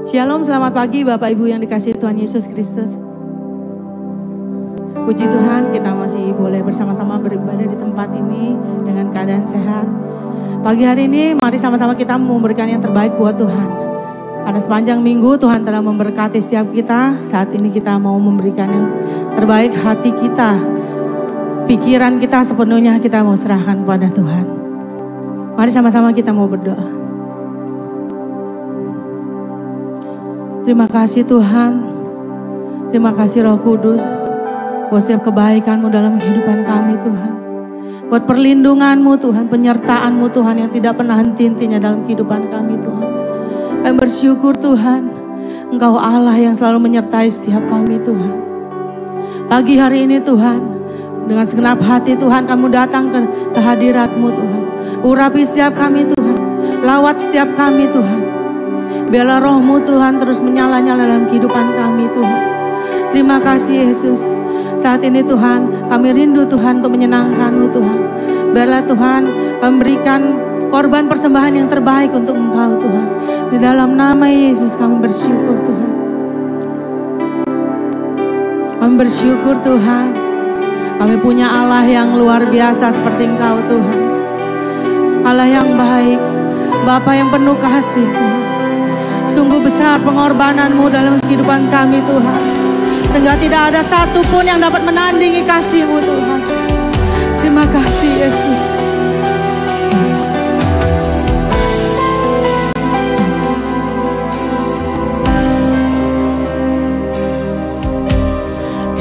Shalom, selamat pagi Bapak Ibu yang dikasihi Tuhan Yesus Kristus. Puji Tuhan, kita masih boleh bersama-sama beribadah di tempat ini dengan keadaan sehat. Pagi hari ini mari sama-sama kita memberikan yang terbaik buat Tuhan. Karena sepanjang minggu Tuhan telah memberkati setiap kita. Saat ini kita mau memberikan yang terbaik, hati kita, pikiran kita sepenuhnya kita mau serahkan kepada Tuhan. Mari sama-sama kita mau berdoa. Terima kasih Tuhan, terima kasih Roh Kudus buat setiap kebaikan-Mu dalam kehidupan kami Tuhan. Buat perlindungan-Mu Tuhan, penyertaan-Mu Tuhan yang tidak pernah henti-hentinya dalam kehidupan kami Tuhan. Kami bersyukur Tuhan, Engkau Allah yang selalu menyertai setiap kami Tuhan. Pagi hari ini Tuhan, dengan segenap hati Tuhan kami datang ke hadirat-Mu Tuhan. Urapi setiap kami Tuhan, lawat setiap kami Tuhan. Biarlah Roh-Mu Tuhan terus menyala-nyala dalam kehidupan kami Tuhan. Terima kasih Yesus. Saat ini Tuhan kami rindu Tuhan untuk menyenangkan-Mu Tuhan. Biarlah Tuhan memberikan korban persembahan yang terbaik untuk Engkau Tuhan. Di dalam nama Yesus kami bersyukur Tuhan. Kami bersyukur Tuhan. Kami punya Allah yang luar biasa seperti Engkau Tuhan. Allah yang baik, Bapa yang penuh kasih Tuhan. Sungguh besar pengorbanan-Mu dalam kehidupan kami Tuhan. Sehingga tidak ada satupun yang dapat menandingi kasih-Mu Tuhan. Terima kasih Yesus.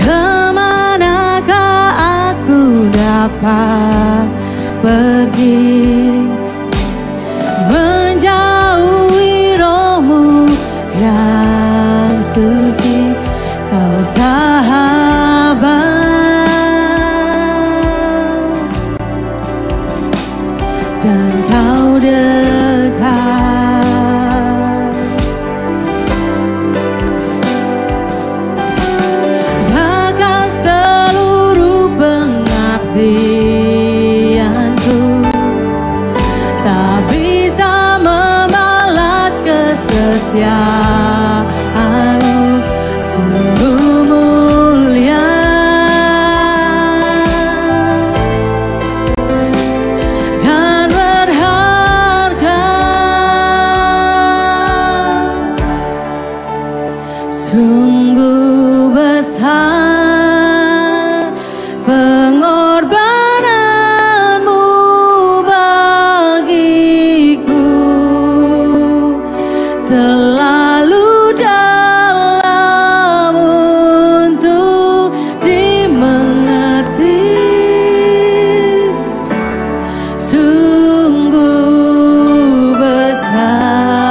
Kemanakah aku dapat pergi? Menjauhi Roh-Mu yang suci, Kau sahabat dan Kau dekat. Bahkan seluruh pengabdianku tak bisa membalas kesetiaan-Mu, sungguh mulia dan berharga. Sungguh besar pengorbanan-Mu bagiku, terlalu dalam untuk dimengerti. Sungguh besar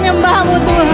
menyembah-Mu Tuhan.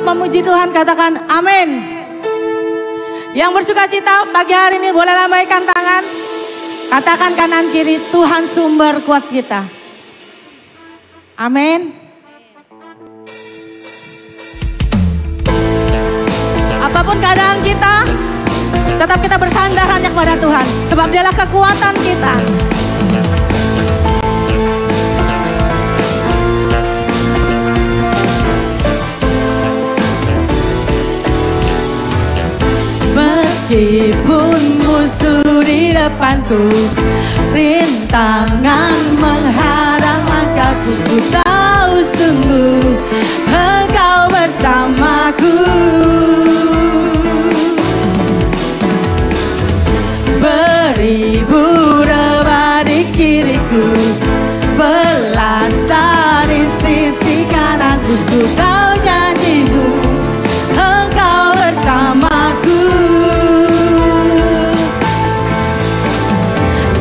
Memuji Tuhan, katakan amin. Yang bersuka cita pagi hari ini boleh lambaikan tangan. Katakan kanan kiri, Tuhan sumber kuat kita. Amin. Apapun keadaan kita, tetap kita bersandar hanya kepada Tuhan. Sebab Dialah kekuatan kita. Meskipun musuh di depanku, rintangan menghadang langkahku, ku tahu sungguh Engkau bersamaku. Beribu rebah di kiriku, belasah di sisi kananku, ku tahu janji-Mu Engkau bersamaku.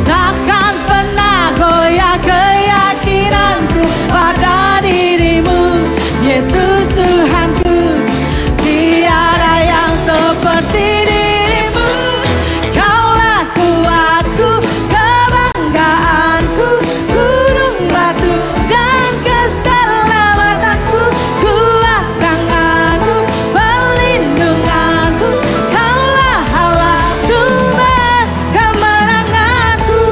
Takkan pernah goyah keyakinanku pada diri-Mu, Yesus Tuhanku. Tiada yang seperti diri-Mu. Kaulah kuatku, kebanggaanku, gunung batu dan keselamatanku, kuat tanganku, perlindunganku. Kaulah Allah, sumber kemenanganku.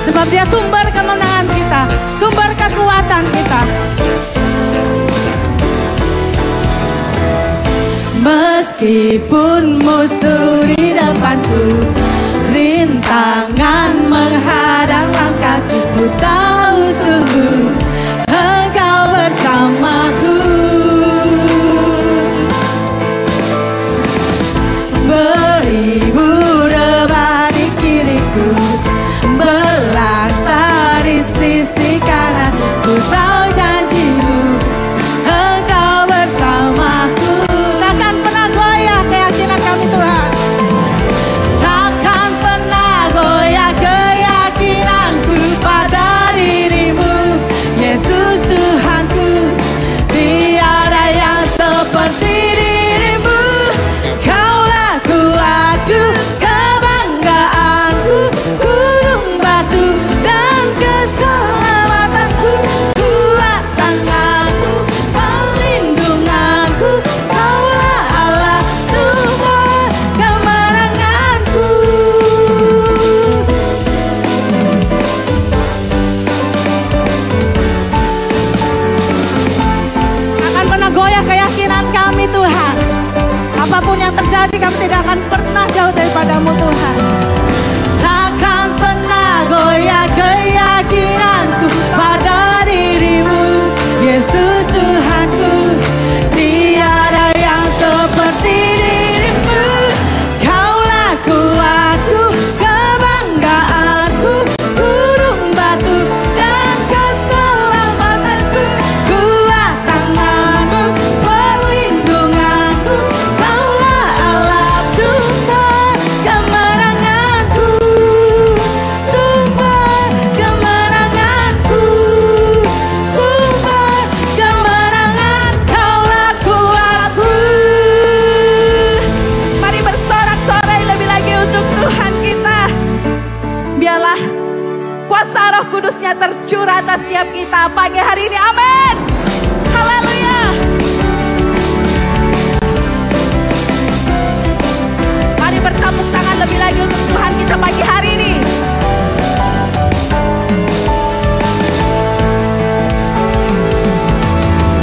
Sebab Dia sumber kemenangan kita, sumber kekuatan kita. Meskipun musuh di depanku, rintangan menghadang langkahku, ku tahu sungguh Engkau bersamaku. Beribu rebah di kiriku, belasah di sisi kanan, ku tahu janji-Mu Engkau bersamaku. Takkan pernah goyah keyakinan kami Tuhan. Takkan pernah goyah keyakinanku pada diri Tuhanku, tiada yang seperti dirimu. Kaulah kuatku, kebanggaanku, gunung batu dan keselamatanku, kuat tanganku, perlindunganku, kaulah Allah sumber kemenanganku. Akan pernah goyah keyakinan kami Tuhan. Apapun yang terjadi kami tidak akan pernah jauh daripadamu Tuhan. Takkan pernah goyah keyakinanku pada dirimu, Yesus Tuhanku. Tiada yang seperti dirimu. Kaulah kuatku, kebanggaanku, gunung batu dan keselamatanku, kuat tanganku, perlindunganku, kaulah Allah sumber kemenanganku, sumber kemenanganku, sumber kemenangan, kaulah kuatku. Mari bersorak-sorai lebih lagi untuk Tuhan kita. Biarlah kuasa Roh Kudusnya tercurah atas setiap kita pagi hari ini. Amin. Haleluya. Mari bertepuk tangan lebih lagi untuk Tuhan kita pagi hari ini.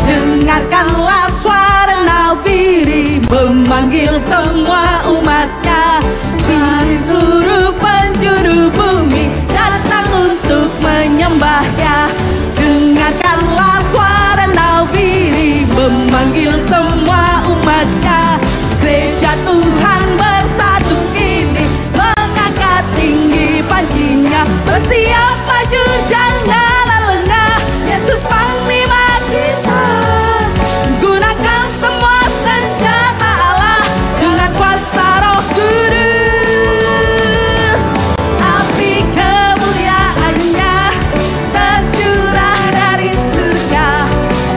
Dengarkanlah suara nafiri memanggil semua umatnya, dari seluruh penjuru bumi datang untuk menyembahnya. Dengarkanlah suara nafiri memanggil semua umatnya, gereja Tuhan bersatu kini mengangkat tinggi pancinya. Bersiap maju janganlah lengah, Yesus Panglima kita. Gunakan semua senjata Allah dengan kuasa Roh Kudus. Api kemuliaannya tercurah dari surga,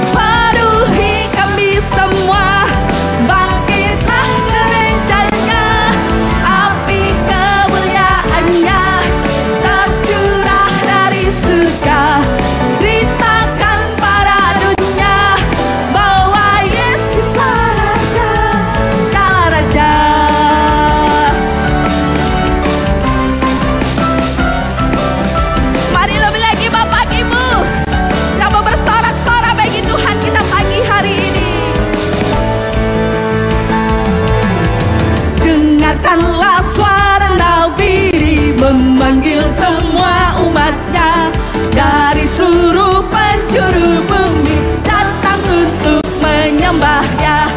penuhi kami semua. Bangkitlah gerejanya. Api kemuliaannya tercurah dari surga. Beritakan pada dunia bahwa Yesuslah Raja, segala raja. Mari lebih lagi Bapak Ibu, kita mau bersorak-sorak bagi Tuhan kita pagi hari ini. Dengarkanlah suara nafiri memanggil semua umatnya, dari seluruh penjuru bumi datang untuk menyembahnya.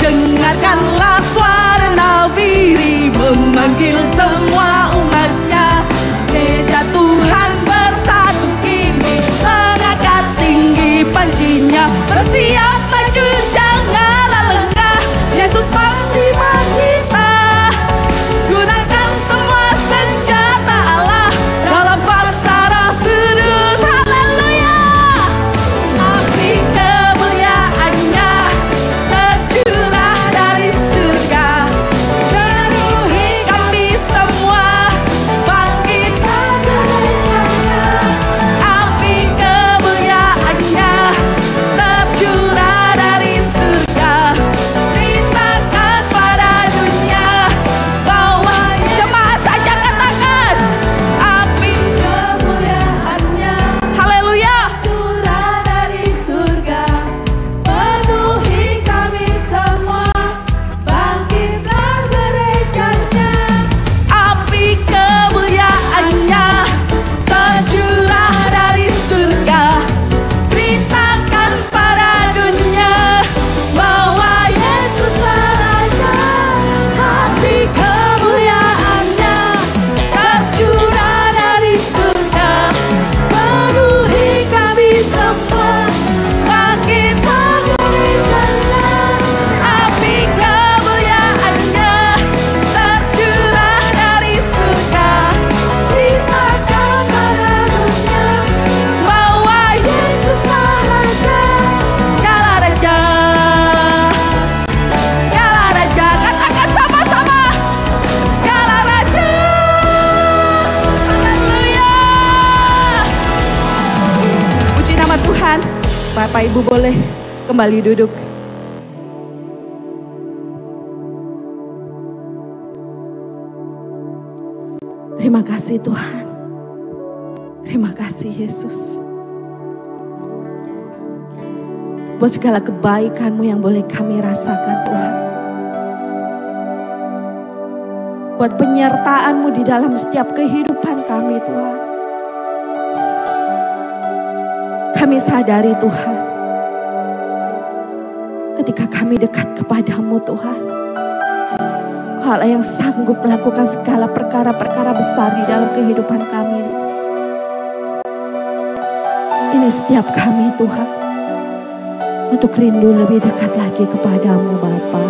Dengarkanlah suara nafiri memanggil semua umatnya, gereja Tuhan bersatu kini mengangkat tinggi pancinya. Bersiap maju janganlah lengah, Yesus Panglima kita. Gunakan semua senjata Allah dalam kuasa Roh Kudus. Haleluya. Api kemuliaannya tercurah dari surga, penuhi kami Bapak Ibu boleh kembali duduk. Terima kasih Tuhan. Terima kasih Yesus. Buat segala kebaikan-Mu yang boleh kami rasakan Tuhan. Buat penyertaan-Mu di dalam setiap kehidupan kami Tuhan. Kami sadari Tuhan, ketika kami dekat kepadamu Tuhan, Kau Allah yang sanggup melakukan segala perkara-perkara besar di dalam kehidupan kami. Ini setiap kami Tuhan, untuk rindu lebih dekat lagi kepadamu Bapa.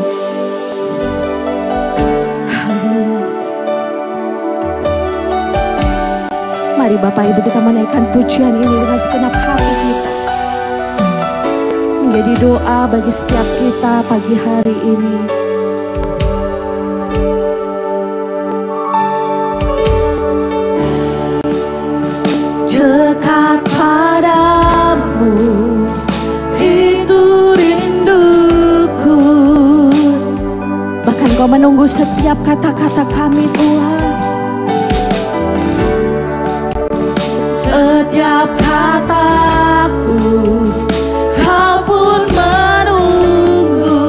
Haleluya. Mari Bapak Ibu kita menaikkan pujian ini dengan segenap hati kita. Menjadi doa bagi setiap kita pagi hari ini. Dekat padamu, itu rinduku. Bahkan Kau menunggu setiap kata-kata kami Tuhan. Setiap kataku Kau pun menunggu.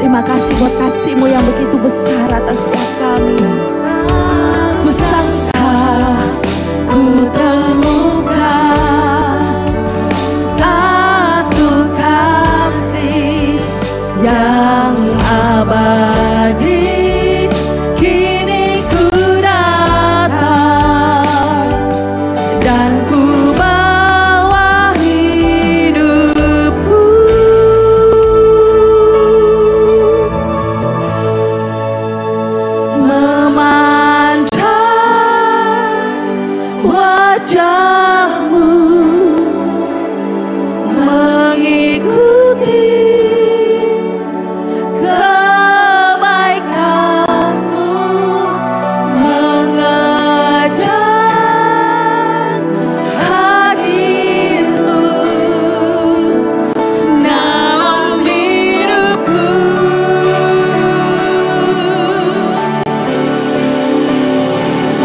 Terima kasih buat kasih-Mu yang begitu besar atas setiap kami. Ku sangka ku temukan satu kasih yang abadi. Kini ku datang dan ku bawa hidupku. Memandang wajah-Mu, mengikuti kebaikan-Mu, mengejar hadir-Mu dalam hidupku.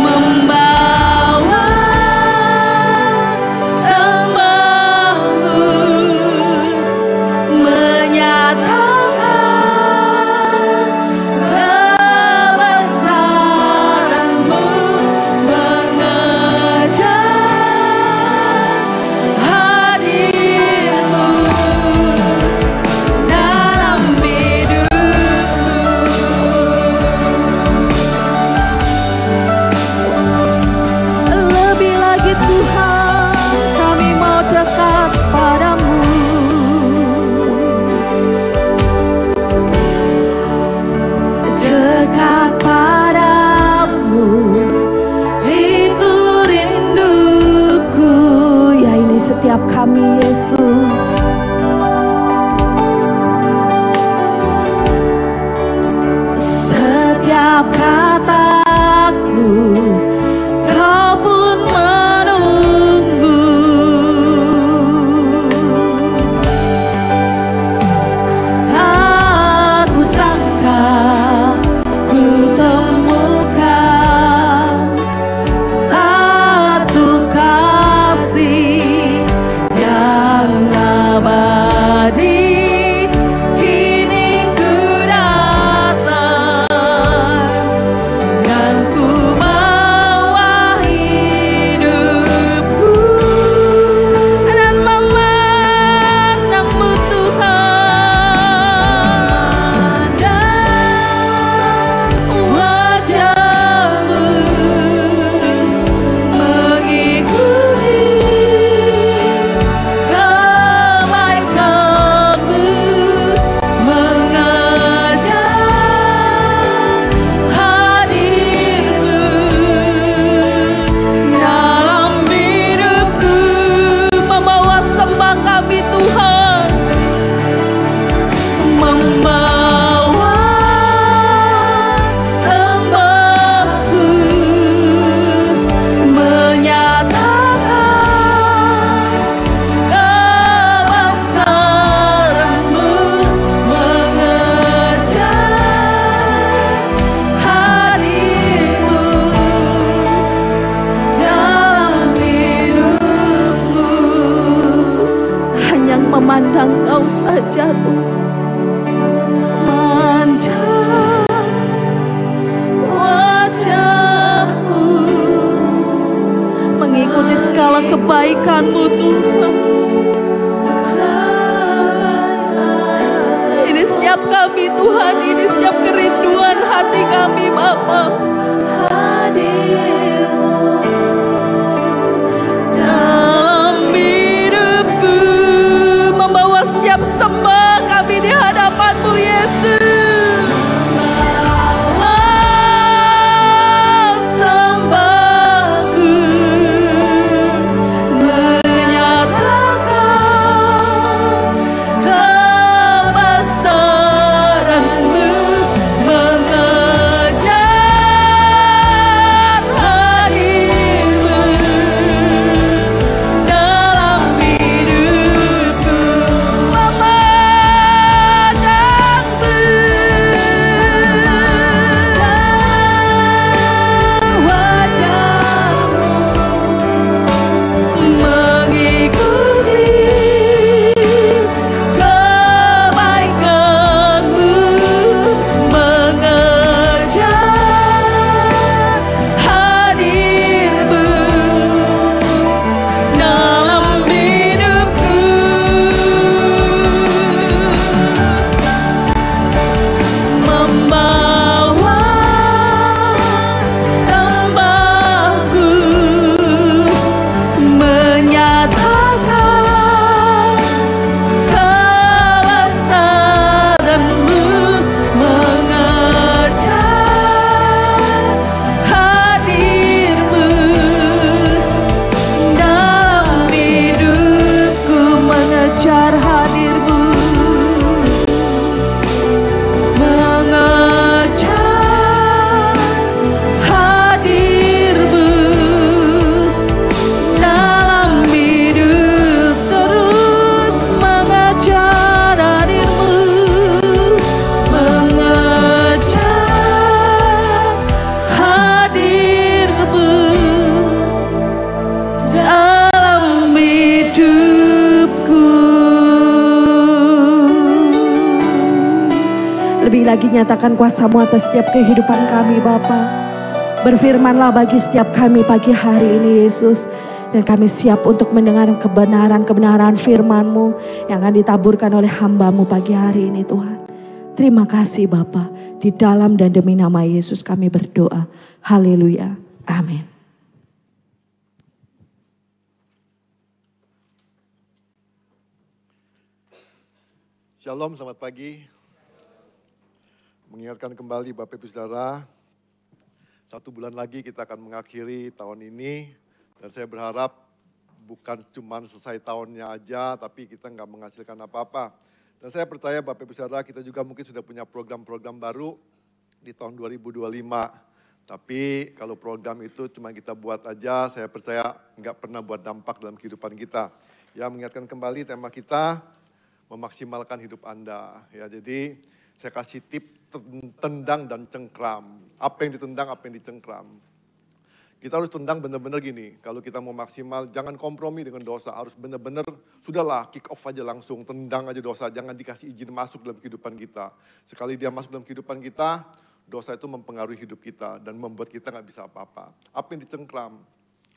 Membawa sembahmu, menyatakan kebesaran-Mu, mengejar hadir-Mu dalam hidupku. Lebih lagi Tuhan, kami mau dekat padamu. Dekat padamu, itu rinduku. Ya ini setiap kami Yesus. Setiap kataku Kau pun menunggu. Aku sangka ku temukan satu kasih yang memandang Kau saja Tuhan. Memandang wajah-Mu, mengikuti segala kebaikan-Mu Tuhan. Ini setiap kami Tuhan, ini setiap kerinduan hati kami Bapa. Hadir-Mu dalam hidupku, membawa setiap sembah kami di hadapan-Mu Yesus. Lagi nyatakan kuasa-Mu atas setiap kehidupan kami Bapa. Berfirmanlah bagi setiap kami pagi hari ini Yesus. Dan kami siap untuk mendengar kebenaran-kebenaran firman-Mu yang akan ditaburkan oleh hamba-Mu pagi hari ini Tuhan. Terima kasih Bapa. Di dalam dan demi nama Yesus kami berdoa. Haleluya. Amin. Shalom, selamat pagi. Mengingatkan kembali Bapak Ibu Saudara, 1 bulan lagi kita akan mengakhiri tahun ini. Dan saya berharap bukan cuma selesai tahunnya aja, tapi kita nggak menghasilkan apa-apa. Dan saya percaya Bapak Ibu Saudara, kita juga mungkin sudah punya program-program baru di tahun 2025. Tapi kalau program itu cuma kita buat aja, saya percaya nggak pernah buat dampak dalam kehidupan kita. Ya, mengingatkan kembali tema kita, memaksimalkan hidup Anda. Ya, jadi saya kasih tip tendang dan cengkram. Apa yang ditendang, apa yang dicengkram. Kita harus tendang benar-benar gini. Kalau kita mau maksimal, jangan kompromi dengan dosa. Harus benar-benar, sudahlah kick off aja langsung. Tendang aja dosa, jangan dikasih izin masuk dalam kehidupan kita. Sekali dia masuk dalam kehidupan kita, dosa itu mempengaruhi hidup kita. Dan membuat kita gak bisa apa-apa. Apa yang dicengkram?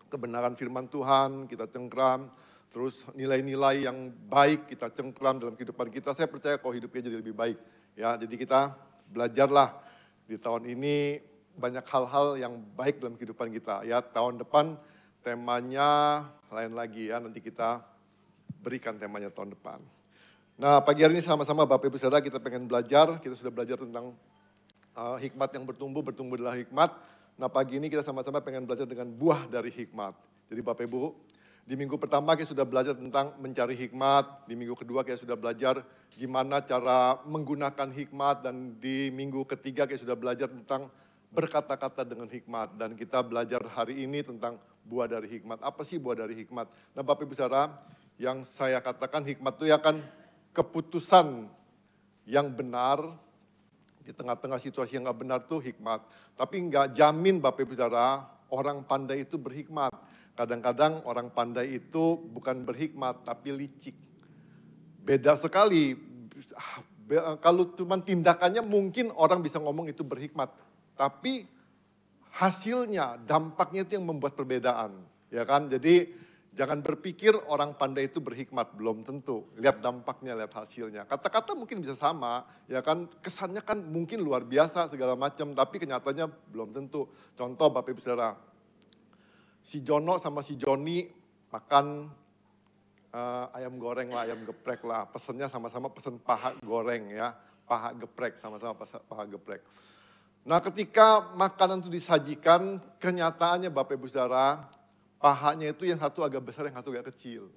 Kebenaran firman Tuhan, kita cengkram. Terus nilai-nilai yang baik kita cengkram dalam kehidupan kita. Saya percaya kok hidupnya jadi lebih baik. Ya, jadi kita belajarlah di tahun ini banyak hal-hal yang baik dalam kehidupan kita. Ya, tahun depan temanya lain lagi ya, nanti kita berikan temanya tahun depan. Nah, pagi hari ini sama-sama Bapak Ibu Saudara kita pengen belajar, kita sudah belajar tentang hikmat yang bertumbuh adalah hikmat. Nah, pagi ini kita sama-sama pengen belajar dengan buah dari hikmat. Jadi Bapak Ibu, di minggu pertama kita sudah belajar tentang mencari hikmat. Di minggu kedua kita sudah belajar gimana cara menggunakan hikmat. Dan di minggu ketiga kita sudah belajar tentang berkata-kata dengan hikmat. Dan kita belajar hari ini tentang buah dari hikmat. Apa sih buah dari hikmat? Nah Bapak Ibu Saudara, yang saya katakan hikmat itu ya kan keputusan yang benar. Di tengah-tengah situasi yang gak benar tuh hikmat. Tapi gak jamin Bapak Ibu Saudara, orang pandai itu berhikmat. Kadang-kadang orang pandai itu bukan berhikmat, tapi licik. Beda sekali. Kalau cuma tindakannya mungkin orang bisa ngomong itu berhikmat. Tapi hasilnya, dampaknya itu yang membuat perbedaan. Ya kan? Jadi jangan berpikir orang pandai itu berhikmat, belum tentu. Lihat dampaknya, lihat hasilnya. Kata-kata mungkin bisa sama, ya kan? Kesannya kan mungkin luar biasa segala macam, tapi kenyataannya belum tentu. Contoh Bapak Ibu Saudara, si Jono sama si Joni makan ayam goreng lah, ayam geprek lah. Pesennya sama-sama pesen paha goreng ya, paha geprek, sama-sama paha geprek. Nah ketika makanan itu disajikan, kenyataannya Bapak Ibu Saudara, pahanya itu yang satu agak besar, yang satu agak kecil.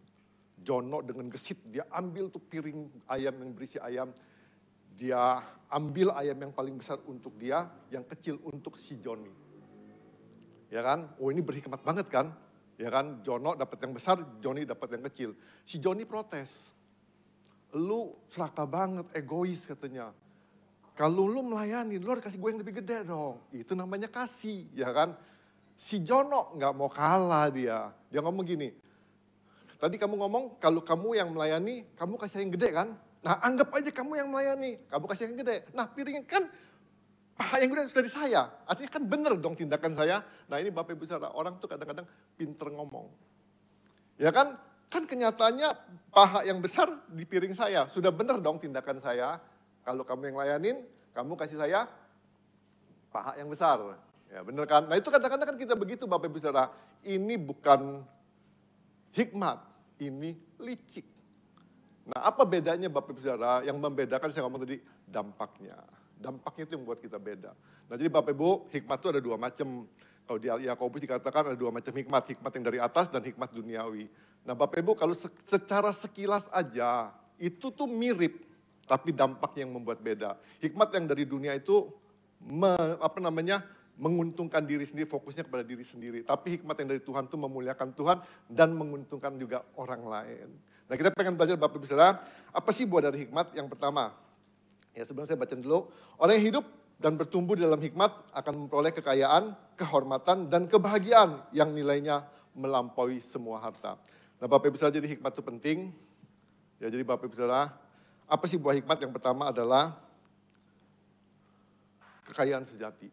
Jono dengan gesit, dia ambil tuh piring ayam yang berisi ayam. Dia ambil ayam yang paling besar untuk dia, yang kecil untuk si Joni. Ya kan? Oh ini berhikmat banget kan? Ya kan? Jono dapat yang besar, Joni dapat yang kecil. Si Joni protes. Lu serakah banget, egois katanya. Kalau lu melayani, lu harus kasih gue yang lebih gede dong. Itu namanya kasih, ya kan? Si Jono nggak mau kalah dia. Dia ngomong gini, tadi kamu ngomong kalau kamu yang melayani, kamu kasih yang gede kan? Nah anggap aja kamu yang melayani, kamu kasih yang gede. Nah piringnya kan paha yang gede sudah di saya. Artinya kan benar dong tindakan saya. Nah ini Bapak Ibu Saudara, orang tuh kadang-kadang pinter ngomong. Ya kan? Kan kenyataannya paha yang besar di piring saya. Sudah benar dong tindakan saya. Kalau kamu yang layanin, kamu kasih saya paha yang besar. Ya benar kan? Nah itu kadang-kadang kan kita begitu Bapak Ibu Saudara. Ini bukan hikmat, ini licik. Nah apa bedanya Bapak Ibu Saudara? Yang membedakan saya ngomong tadi, dampaknya. Dampaknya itu yang membuat kita beda. Nah jadi Bapak Ibu, hikmat itu ada dua macam. Kalau di Yakobus dikatakan ada dua macam hikmat. Hikmat yang dari atas dan hikmat duniawi. Nah Bapak Ibu kalau secara sekilas aja, itu tuh mirip. Tapi dampaknya yang membuat beda. Hikmat yang dari dunia itu menguntungkan diri sendiri, fokusnya kepada diri sendiri. Tapi hikmat yang dari Tuhan itu memuliakan Tuhan dan menguntungkan juga orang lain. Nah kita pengen belajar Bapak Ibu Saudara, apa sih buah dari hikmat? Yang pertama, ya sebelum saya baca dulu, orang yang hidup dan bertumbuh di dalam hikmat akan memperoleh kekayaan, kehormatan, dan kebahagiaan yang nilainya melampaui semua harta. Nah Bapak Ibu Saudara, jadi hikmat itu penting. Ya jadi Bapak Ibu Saudara, apa sih buah hikmat? Yang pertama adalah kekayaan sejati.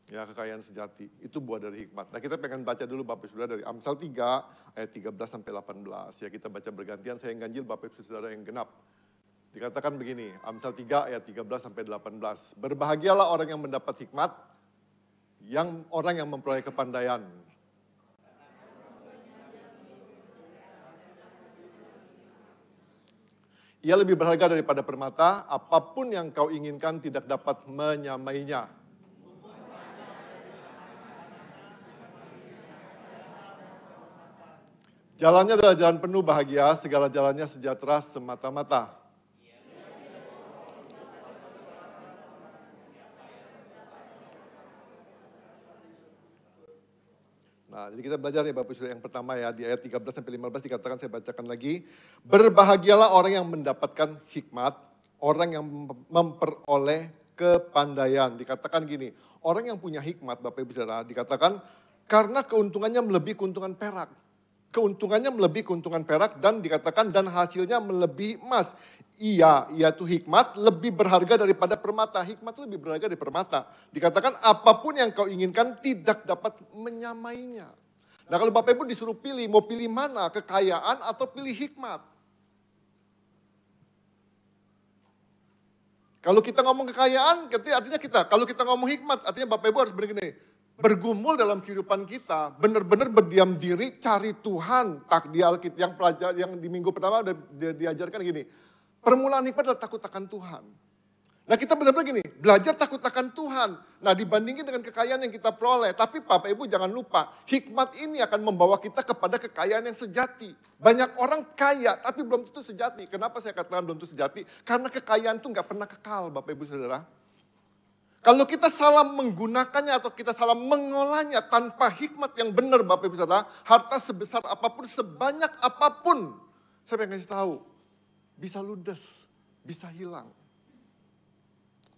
Ya kekayaan sejati, itu buah dari hikmat. Nah kita pengen baca dulu Bapak Ibu Saudara dari Amsal 3 ayat 13 sampai 18. Ya kita baca bergantian, saya yang ganjil, Bapak Ibu Saudara yang genap. Dikatakan begini, Amsal 3 ayat 13 sampai 18. Berbahagialah orang yang mendapat hikmat, orang yang memperoleh kepandaian. Ia lebih berharga daripada permata, apapun yang kau inginkan tidak dapat menyamainya. Jalannya adalah jalan penuh bahagia, segala jalannya sejahtera semata-mata. Nah, jadi kita belajar ya Bapak Ibu yang pertama ya, di ayat 13 sampai 15 dikatakan, saya bacakan lagi. Berbahagialah orang yang mendapatkan hikmat, orang yang memperoleh kepandaian. Dikatakan gini, orang yang punya hikmat Bapak Ibu Saudara, dikatakan karena keuntungannya melebihi keuntungan perak. Keuntungannya melebihi keuntungan perak dan dikatakan dan hasilnya melebihi emas. Yaitu hikmat lebih berharga daripada permata. Hikmat lebih berharga dari permata. Dikatakan apapun yang kau inginkan tidak dapat menyamainya. Nah kalau Bapak Ibu disuruh pilih, mau pilih mana? Kekayaan atau pilih hikmat? Kalau kita ngomong kekayaan, artinya kalau kita ngomong hikmat, artinya Bapak Ibu harus begini. Bergumul dalam kehidupan kita, benar-benar berdiam diri, cari Tuhan. Di Alkitab yang di minggu pertama udah diajarkan gini, permulaan hikmat adalah takut akan Tuhan. Nah kita benar-benar gini, belajar takut akan Tuhan. Nah dibandingin dengan kekayaan yang kita peroleh, tapi Bapak Ibu jangan lupa, hikmat ini akan membawa kita kepada kekayaan yang sejati. Banyak orang kaya, tapi belum tentu sejati. Kenapa saya katakan belum tentu sejati? Karena kekayaan itu nggak pernah kekal, Bapak Ibu Saudara. Kalau kita salah menggunakannya atau kita salah mengolahnya tanpa hikmat yang benar Bapak Ibu Saudara, harta sebesar apapun, sebanyak apapun, saya pengen kasih tahu, bisa ludes, bisa hilang.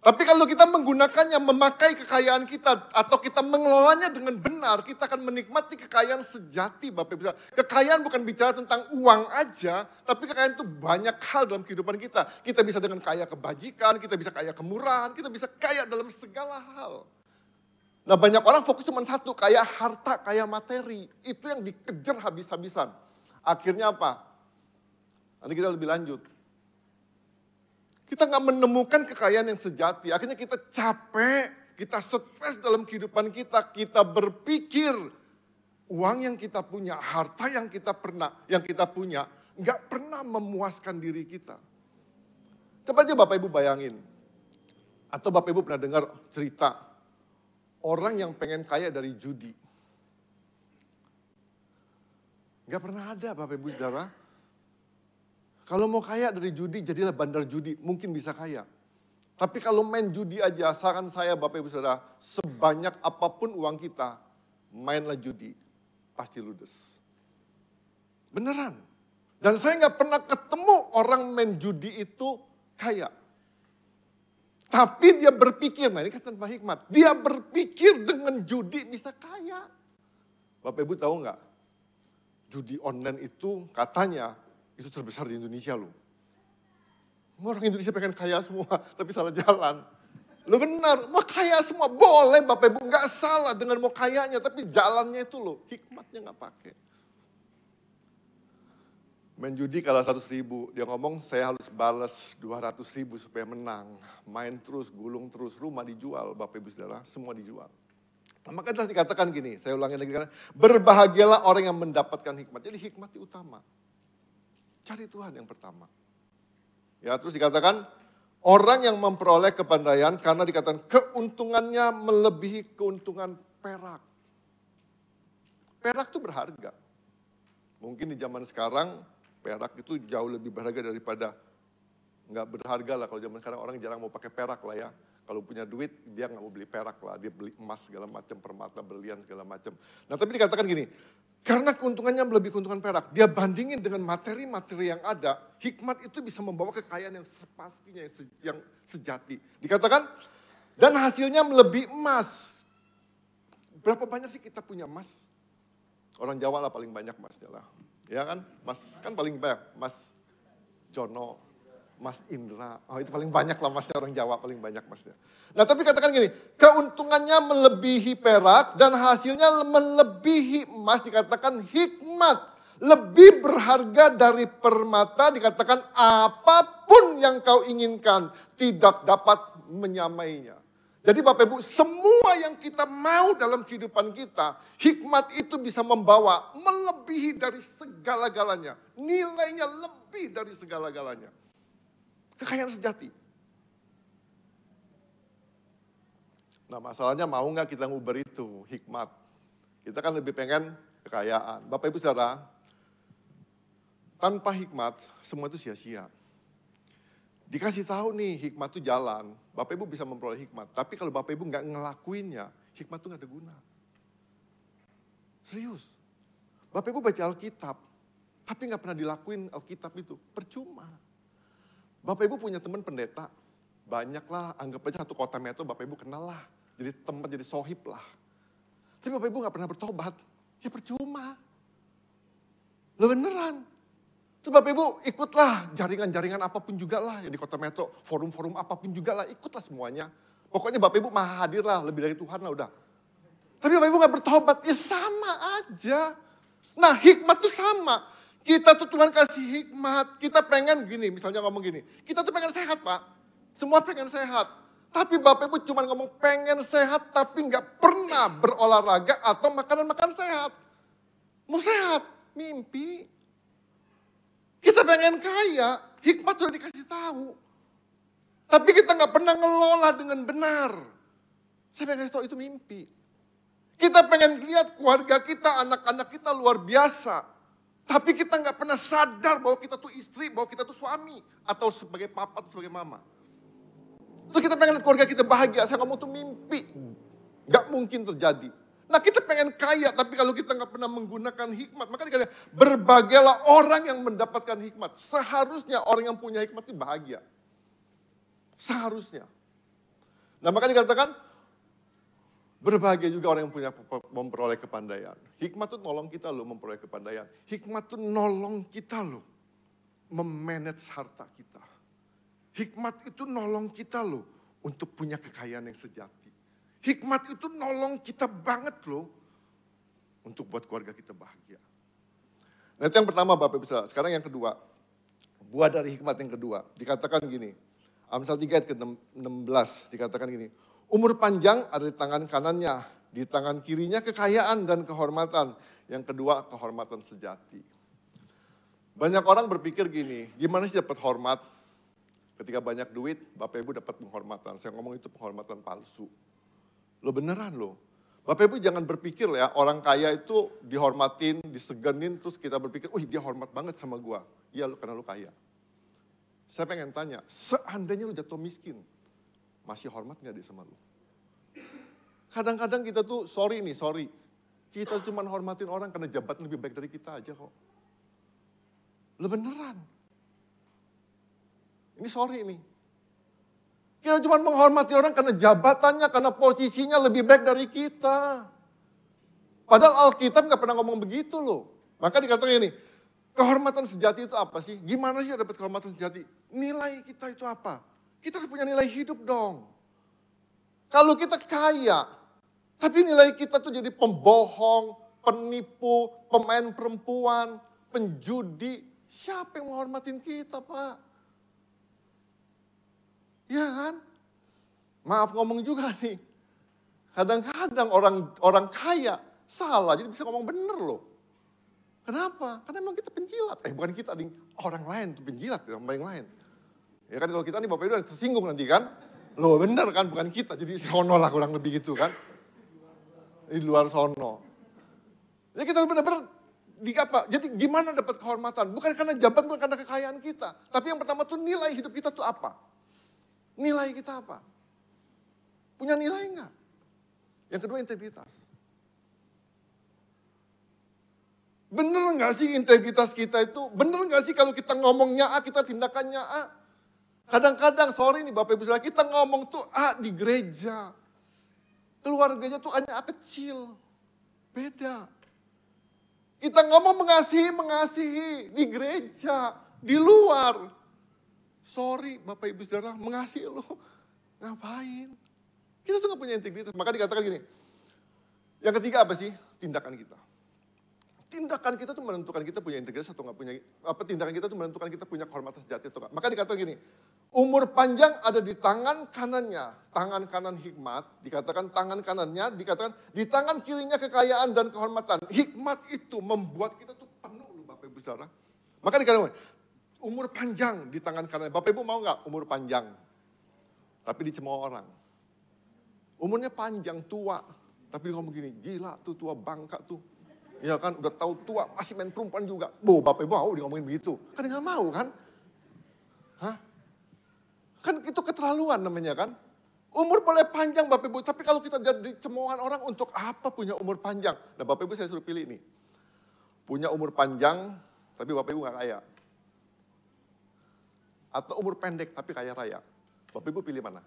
Tapi kalau kita menggunakannya, memakai kekayaan kita, atau kita mengelolanya dengan benar, kita akan menikmati kekayaan sejati, Bapak Ibu. Kekayaan bukan bicara tentang uang aja, tapi kekayaan itu banyak hal dalam kehidupan kita. Kita bisa dengan kaya kebajikan, kita bisa kaya kemurahan, kita bisa kaya dalam segala hal. Nah, banyak orang fokus cuma satu, kaya harta, kaya materi. Itu yang dikejar habis-habisan. Akhirnya apa? Nanti kita lebih lanjut. Kita nggak menemukan kekayaan yang sejati. Akhirnya kita capek, kita stres dalam kehidupan kita. Kita berpikir uang yang kita punya, harta yang kita punya, nggak pernah memuaskan diri kita. Coba aja Bapak Ibu bayangin. Atau Bapak Ibu pernah dengar cerita orang yang pengen kaya dari judi. Nggak pernah ada Bapak Ibu Saudara. Kalau mau kaya dari judi, jadilah bandar judi, mungkin bisa kaya. Tapi kalau main judi aja, saran saya Bapak Ibu Saudara, sebanyak apapun uang kita, mainlah judi, pasti ludes. Beneran. Dan saya nggak pernah ketemu orang main judi itu kaya. Tapi dia berpikir, nah ini kan tanpa hikmat, dia berpikir dengan judi bisa kaya. Bapak Ibu tahu nggak? Judi online itu katanya, itu terbesar di Indonesia loh. Orang Indonesia pengen kaya semua, tapi salah jalan. Lo benar, mau kaya semua, boleh Bapak Ibu, nggak salah dengan mau kayanya, tapi jalannya itu loh, hikmatnya nggak pakai. Main judi kalau 100.000, dia ngomong saya harus balas 200.000 supaya menang. Main terus, gulung terus, rumah dijual, Bapak Ibu Saudara, semua dijual. Nah, makanya dikatakan gini, saya ulangi lagi, berbahagialah orang yang mendapatkan hikmat. Jadi hikmat itu utama. Cari Tuhan yang pertama. Ya, terus dikatakan orang yang memperoleh kepandaian karena dikatakan keuntungannya melebihi keuntungan perak. Perak itu berharga. Mungkin di zaman sekarang perak itu jauh lebih berharga daripada nggak berharga lah. Kalau zaman sekarang orang jarang mau pakai perak lah ya. Kalau punya duit dia nggak mau beli perak lah, dia beli emas segala macam, permata, berlian segala macam. Nah tapi dikatakan gini, karena keuntungannya melebihi keuntungan perak, dia bandingin dengan materi-materi yang ada, hikmat itu bisa membawa kekayaan yang sepastinya, yang sejati. Dikatakan, dan hasilnya melebihi emas. Berapa banyak sih kita punya emas? Orang Jawa lah paling banyak emasnya lah. Ya kan, emas kan paling banyak, emas Jono, Mas Indra, oh itu paling banyak lah emasnya, orang Jawa paling banyak emasnya. Nah tapi katakan gini, keuntungannya melebihi perak dan hasilnya melebihi emas, dikatakan hikmat. Lebih berharga dari permata, dikatakan apapun yang kau inginkan tidak dapat menyamainya. Jadi Bapak Ibu, semua yang kita mau dalam kehidupan kita, hikmat itu bisa membawa melebihi dari segala-galanya. Nilainya lebih dari segala-galanya. Kekayaan sejati. Nah masalahnya mau nggak kita nguber itu, hikmat. Kita kan lebih pengen kekayaan. Bapak Ibu Saudara, tanpa hikmat semua itu sia-sia. Dikasih tahu nih hikmat itu jalan, Bapak Ibu bisa memperoleh hikmat. Tapi kalau Bapak Ibu nggak ngelakuinnya, hikmat itu nggak ada guna. Serius. Bapak Ibu baca Alkitab, tapi nggak pernah dilakuin Alkitab itu, percuma. Bapak Ibu punya teman pendeta, banyak lah, anggap aja satu kota metro Bapak Ibu kenal lah. Jadi tempat, jadi sohib lah. Tapi Bapak Ibu gak pernah bertobat, ya percuma. Loh beneran. Terus Bapak Ibu ikutlah jaringan-jaringan apapun juga lah, yang di kota metro, forum-forum apapun juga lah, ikutlah semuanya. Pokoknya Bapak Ibu maha hadir lah, lebih dari Tuhan lah udah. Tapi Bapak Ibu gak bertobat, ya sama aja. Nah hikmat tuh sama. Kita tuh Tuhan kasih hikmat, kita pengen gini, misalnya ngomong gini, kita tuh pengen sehat Pak, semua pengen sehat. Tapi Bapak Ibu cuma ngomong pengen sehat, tapi nggak pernah berolahraga atau makanan-makanan sehat. Mau sehat, mimpi. Kita pengen kaya, hikmat sudah dikasih tahu. Tapi kita nggak pernah ngelola dengan benar. Saya pengen kasih tahu itu mimpi. Kita pengen lihat keluarga kita, anak-anak kita luar biasa. Tapi kita nggak pernah sadar bahwa kita tuh istri, bahwa kita tuh suami. Atau sebagai papa, atau sebagai mama. Terus kita pengen lihat keluarga kita bahagia. Saya ngomong tuh mimpi. Nggak mungkin terjadi. Nah kita pengen kaya, tapi kalau kita nggak pernah menggunakan hikmat. Maka dikatakan, berbagailah orang yang mendapatkan hikmat. Seharusnya orang yang punya hikmat itu bahagia. Seharusnya. Nah maka dikatakan, berbahagia juga orang yang memperoleh kepandaian. Hikmat itu nolong kita loh memperoleh kepandaian. Hikmat itu nolong kita loh memanage harta kita. Hikmat itu nolong kita loh untuk punya kekayaan yang sejati. Hikmat itu nolong kita banget loh untuk buat keluarga kita bahagia. Nah itu yang pertama Bapak Ibu Saudara. Sekarang yang kedua. Buah dari hikmat yang kedua. Dikatakan gini. Amsal 3 ayat ke-16 dikatakan gini. Umur panjang ada di tangan kanannya, di tangan kirinya kekayaan dan kehormatan. Yang kedua, kehormatan sejati. Banyak orang berpikir gini, gimana sih dapat hormat? Ketika banyak duit, Bapak Ibu dapat penghormatan. Saya ngomong itu penghormatan palsu. Lo beneran lo. Bapak Ibu jangan berpikir ya, orang kaya itu dihormatin, disegenin, terus kita berpikir, wih dia hormat banget sama gua. Iya lo karena lo kaya. Saya pengen tanya, seandainya lo jatuh miskin, masih hormat gak dia sama lu? Kadang-kadang kita tuh, sorry. Kita cuma hormatin orang karena jabatan lebih baik dari kita aja kok. Lu beneran. Ini sorry nih. Kita cuma menghormati orang karena jabatannya, karena posisinya lebih baik dari kita. Padahal Alkitab gak pernah ngomong begitu loh. Maka dikatakan ini, kehormatan sejati itu apa sih? Gimana sih dapat kehormatan sejati? Nilai kita itu apa? Kita harus punya nilai hidup dong. Kalau kita kaya, tapi nilai kita tuh jadi pembohong, penipu, pemain perempuan, penjudi. Siapa yang menghormatin kita, Pak? Ya kan? Maaf ngomong juga nih. Kadang-kadang orang kaya salah, jadi bisa ngomong bener loh. Kenapa? Karena memang kita penjilat. Bukan kita, orang lain tuh penjilat, orang yang lain. Ya kan kalau kita nih Bapak Ibu udah tersinggung nanti kan. Loh bener kan bukan kita. Jadi sono lah kurang lebih gitu kan. Di luar sono. Jadi kita benar-benar jadi gimana dapat kehormatan? Bukan karena jabatan, bukan karena kekayaan kita. Tapi yang pertama tuh nilai hidup kita tuh apa? Nilai kita apa? Punya nilai enggak? Yang kedua integritas. Bener enggak sih integritas kita itu? Bener enggak sih kalau kita ngomongnya A, kita tindakannya A? Kadang-kadang, sorry nih Bapak Ibu Saudara, kita ngomong tuh A di gereja. Keluarganya tuh hanya A kecil. Beda. Kita ngomong mengasihi di gereja, di luar. Sorry Bapak Ibu Saudara, mengasihi lo. Ngapain? Kita tuh gak punya integritas. Maka dikatakan gini, yang ketiga apa sih? Tindakan kita. Tindakan kita tuh menentukan kita punya integritas atau gak punya, tindakan kita tuh menentukan kita punya kehormatan sejati atau gak. Maka dikatakan gini, umur panjang ada di tangan kanannya, tangan kanan hikmat, dikatakan tangan kanannya, dikatakan di tangan kirinya kekayaan dan kehormatan. Hikmat itu membuat kita tuh penuh loh Bapak Ibu Saudara. Maka dikatakan, umur panjang di tangan kanannya. Bapak Ibu mau gak umur panjang? Tapi dicemooh orang. Umurnya panjang, tua. Tapi ngomong gini, gila tuh tua bangka tuh. Ya kan, udah tahu tua, masih main perempuan juga. Bapak Ibu mau dia ngomongin begitu. Kan dia gak mau kan? Hah? Kan itu keterlaluan namanya kan. Umur boleh panjang Bapak Ibu, tapi kalau kita jadi cemoohan orang untuk apa punya umur panjang? Nah Bapak Ibu saya suruh pilih nih. Punya umur panjang, tapi Bapak Ibu gak kaya. Atau umur pendek, tapi kaya raya. Bapak Ibu pilih mana?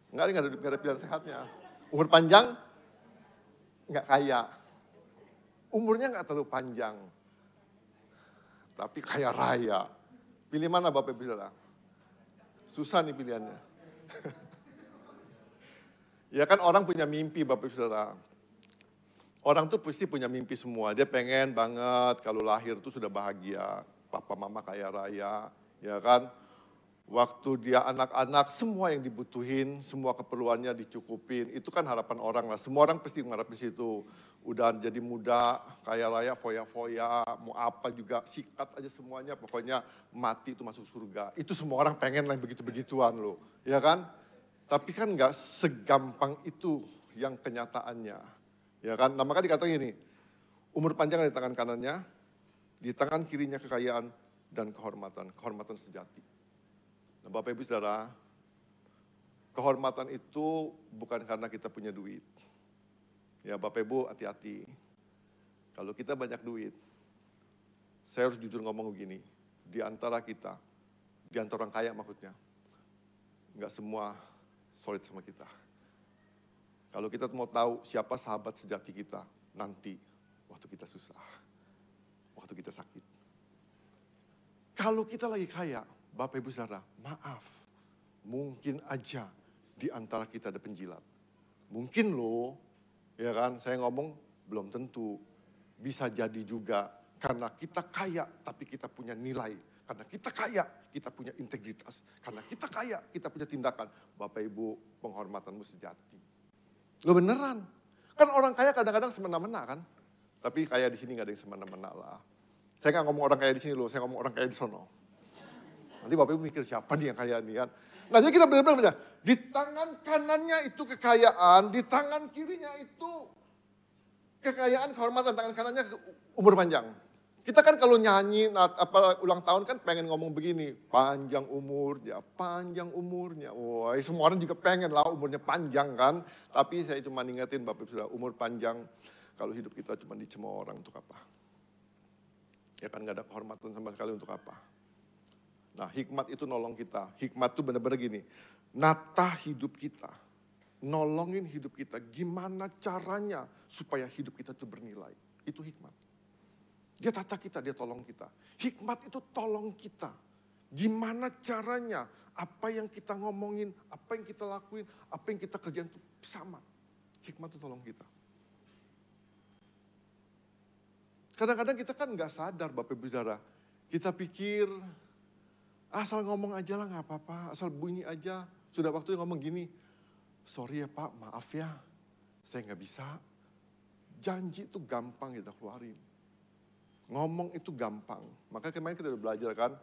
Enggak ada pilihan sehatnya. Umur panjang, nggak kaya. Umurnya nggak terlalu panjang. Tapi kaya raya. Pilih mana Bapak Ibu Saudara? Susah nih pilihannya. Ya kan orang punya mimpi Bapak Ibu Saudara. Orang tuh pasti punya mimpi semua. Dia pengen banget kalau lahir tuh sudah bahagia. Papa mama kaya raya. Ya kan? Waktu dia anak-anak, semua yang dibutuhin, semua keperluannya dicukupin. Itu kan harapan orang lah. Semua orang pasti mengharap di situ. Udah jadi muda, kaya raya, foya-foya, mau apa juga, sikat aja semuanya. Pokoknya mati itu masuk surga. Itu semua orang pengen lah begitu-begituan loh. Ya kan? Tapi kan gak segampang itu yang kenyataannya. Ya kan? Nah maka dikatakan gini, umur panjang ada di tangan kanannya, di tangan kirinya kekayaan dan kehormatan sejati. Nah Bapak Ibu Saudara, kehormatan itu bukan karena kita punya duit. Ya Bapak Ibu hati-hati, kalau kita banyak duit, saya harus jujur ngomong begini, di antara kita, di antara orang kaya maksudnya, nggak semua solid sama kita. Kalau kita mau tahu siapa sahabat sejati kita nanti waktu kita susah, waktu kita sakit. Kalau kita lagi kaya, Bapak Ibu Saudara, maaf, mungkin aja di antara kita ada penjilat. Mungkin loh, ya kan, saya ngomong belum tentu. Bisa jadi juga karena kita kaya tapi kita punya nilai. Karena kita kaya, kita punya integritas. Karena kita kaya, kita punya tindakan. Bapak Ibu, penghormatanmu sejati. Lo beneran. Kan orang kaya kadang-kadang semena-mena kan. Tapi kaya di sini gak ada yang semena-mena lah. Saya gak ngomong orang kaya di sini loh, saya ngomong orang kaya di sono. Nanti Bapak Ibu mikir siapa nih yang kaya nih kan. Nah jadi kita benar-benar di tangan kanannya itu kekayaan, di tangan kirinya itu kekayaan, kehormatan, tangan kanannya umur panjang. Kita kan kalau nyanyi, ulang tahun kan pengen ngomong begini, panjang umurnya, panjang umurnya. Wah, semua orang juga pengen lah umurnya panjang kan. Tapi saya cuma ingetin Bapak Ibu Saudara, umur panjang kalau hidup kita cuma dicemooh orang untuk apa? Ya kan gak ada kehormatan sama sekali untuk apa? Nah hikmat itu nolong kita. Hikmat itu benar-benar gini, nata hidup kita. Nolongin hidup kita, gimana caranya supaya hidup kita itu bernilai. Itu hikmat. Dia tata kita, dia tolong kita. Hikmat itu tolong kita. Gimana caranya, apa yang kita ngomongin, apa yang kita lakuin, apa yang kita kerjain itu sama. Hikmat itu tolong kita. Kadang-kadang kita kan gak sadar Bapak Ibu Saudara. Kita pikir, asal ngomong aja lah gak apa-apa, asal bunyi aja. Sudah waktunya ngomong gini, sorry ya Pak, maaf ya, saya gak bisa. Janji itu gampang kita keluarin. Ngomong itu gampang. Maka kemarin kita udah belajar kan,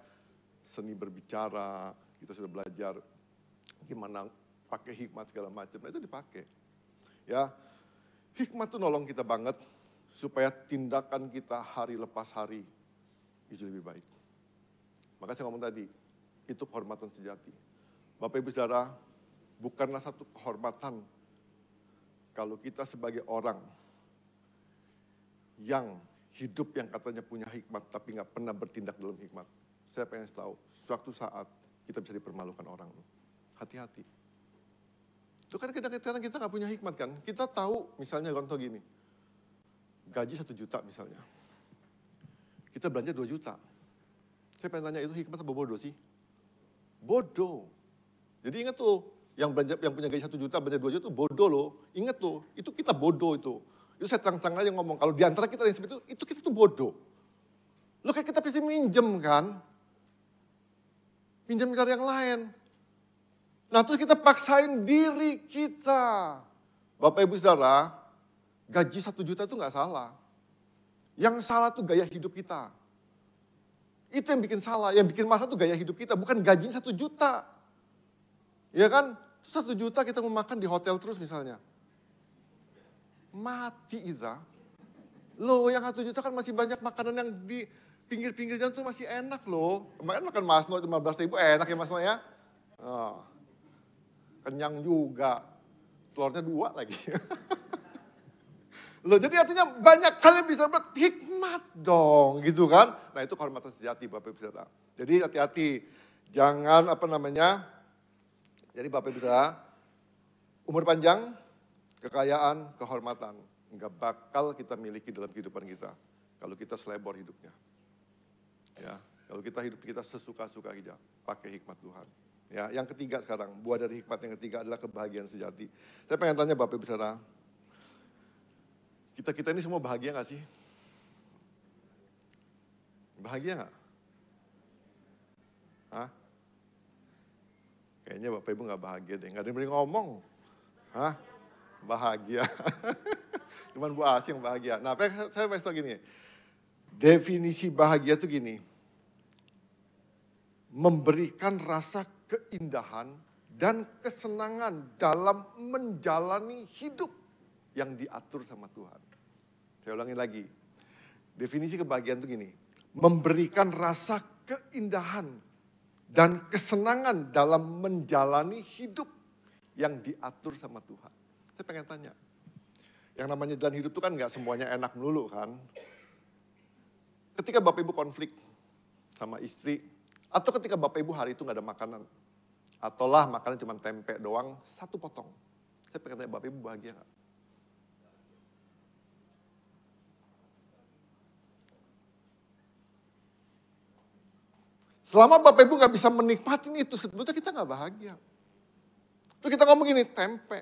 seni berbicara, kita sudah belajar gimana pakai hikmat segala macam. Nah itu dipakai. Ya, hikmat itu nolong kita banget supaya tindakan kita hari lepas hari itu lebih baik. Maka saya ngomong tadi, itu kehormatan sejati. Bapak Ibu Saudara, bukanlah satu kehormatan kalau kita sebagai orang yang hidup yang katanya punya hikmat tapi gak pernah bertindak dalam hikmat. Saya pengen tahu, suatu saat kita bisa dipermalukan orang. Hati-hati. Itu kan kadang-kadang kita gak punya hikmat kan. Kita tahu misalnya contoh gini, gaji 1 juta misalnya. Kita belanja 2 juta. Saya pengen tanya, itu hikmat atau bodoh sih? Bodoh. Jadi ingat tuh, yang punya gaji 1 juta, belanja 2 juta itu bodoh loh. Ingat tuh, itu kita bodoh itu. Itu saya terang-terang aja ngomong, kalau diantara kita yang seperti itu kita tuh bodoh. Lo kayak kita pasti minjem kan. Minjem dari yang lain. Nah terus kita paksain diri kita. Bapak Ibu Saudara, gaji 1 juta itu gak salah. Yang salah tuh gaya hidup kita. Itu yang bikin salah, yang bikin masalah tuh gaya hidup kita, bukan gajinya 1 juta. Ya kan, 1 juta kita mau makan di hotel terus misalnya. Mati kita. Loh yang 1 juta kan masih banyak makanan yang di pinggir-pinggir jalan tuh masih enak loh. Kemarin makan Masno 15.000 enak ya Masno ya. Oh, kenyang juga. Telurnya 2 lagi. Loh jadi artinya banyak kalian bisa buat hikmat dong gitu kan. Nah itu kehormatan sejati Bapak Ibu Saudara. Jadi hati-hati. Jangan jadi Bapak Ibu Saudara, umur panjang, kekayaan, kehormatan, nggak bakal kita miliki dalam kehidupan kita kalau kita selebor hidupnya. Ya, kalau kita hidup kita sesuka-suka aja, pakai hikmat Tuhan. Ya, yang ketiga sekarang, buah dari hikmat yang ketiga adalah kebahagiaan sejati. Saya pengen tanya Bapak Ibu Saudara, kita ini semua bahagia nggak sih? Bahagia nggak? Hah? Kayaknya Bapak Ibu nggak bahagia deh, nggak ada yang berani ngomong. Hah? Bahagia. Cuman Bu Asi yang bahagia. Nah, saya pengen tahu gini. Definisi bahagia itu gini. Memberikan rasa keindahan dan kesenangan dalam menjalani hidup yang diatur sama Tuhan. Saya ulangi lagi. Definisi kebahagiaan itu gini. Memberikan rasa keindahan dan kesenangan dalam menjalani hidup yang diatur sama Tuhan. Saya pengen tanya, yang namanya jalan hidup itu kan gak semuanya enak melulu kan. Ketika Bapak Ibu konflik sama istri, atau ketika Bapak Ibu hari itu gak ada makanan, Ataulah makannya cuma tempe doang, 1 potong. Saya pengen tanya, Bapak Ibu bahagia nggak? Selama Bapak Ibu nggak bisa menikmati itu, sebetulnya kita nggak bahagia. Terus kita ngomong gini, tempe.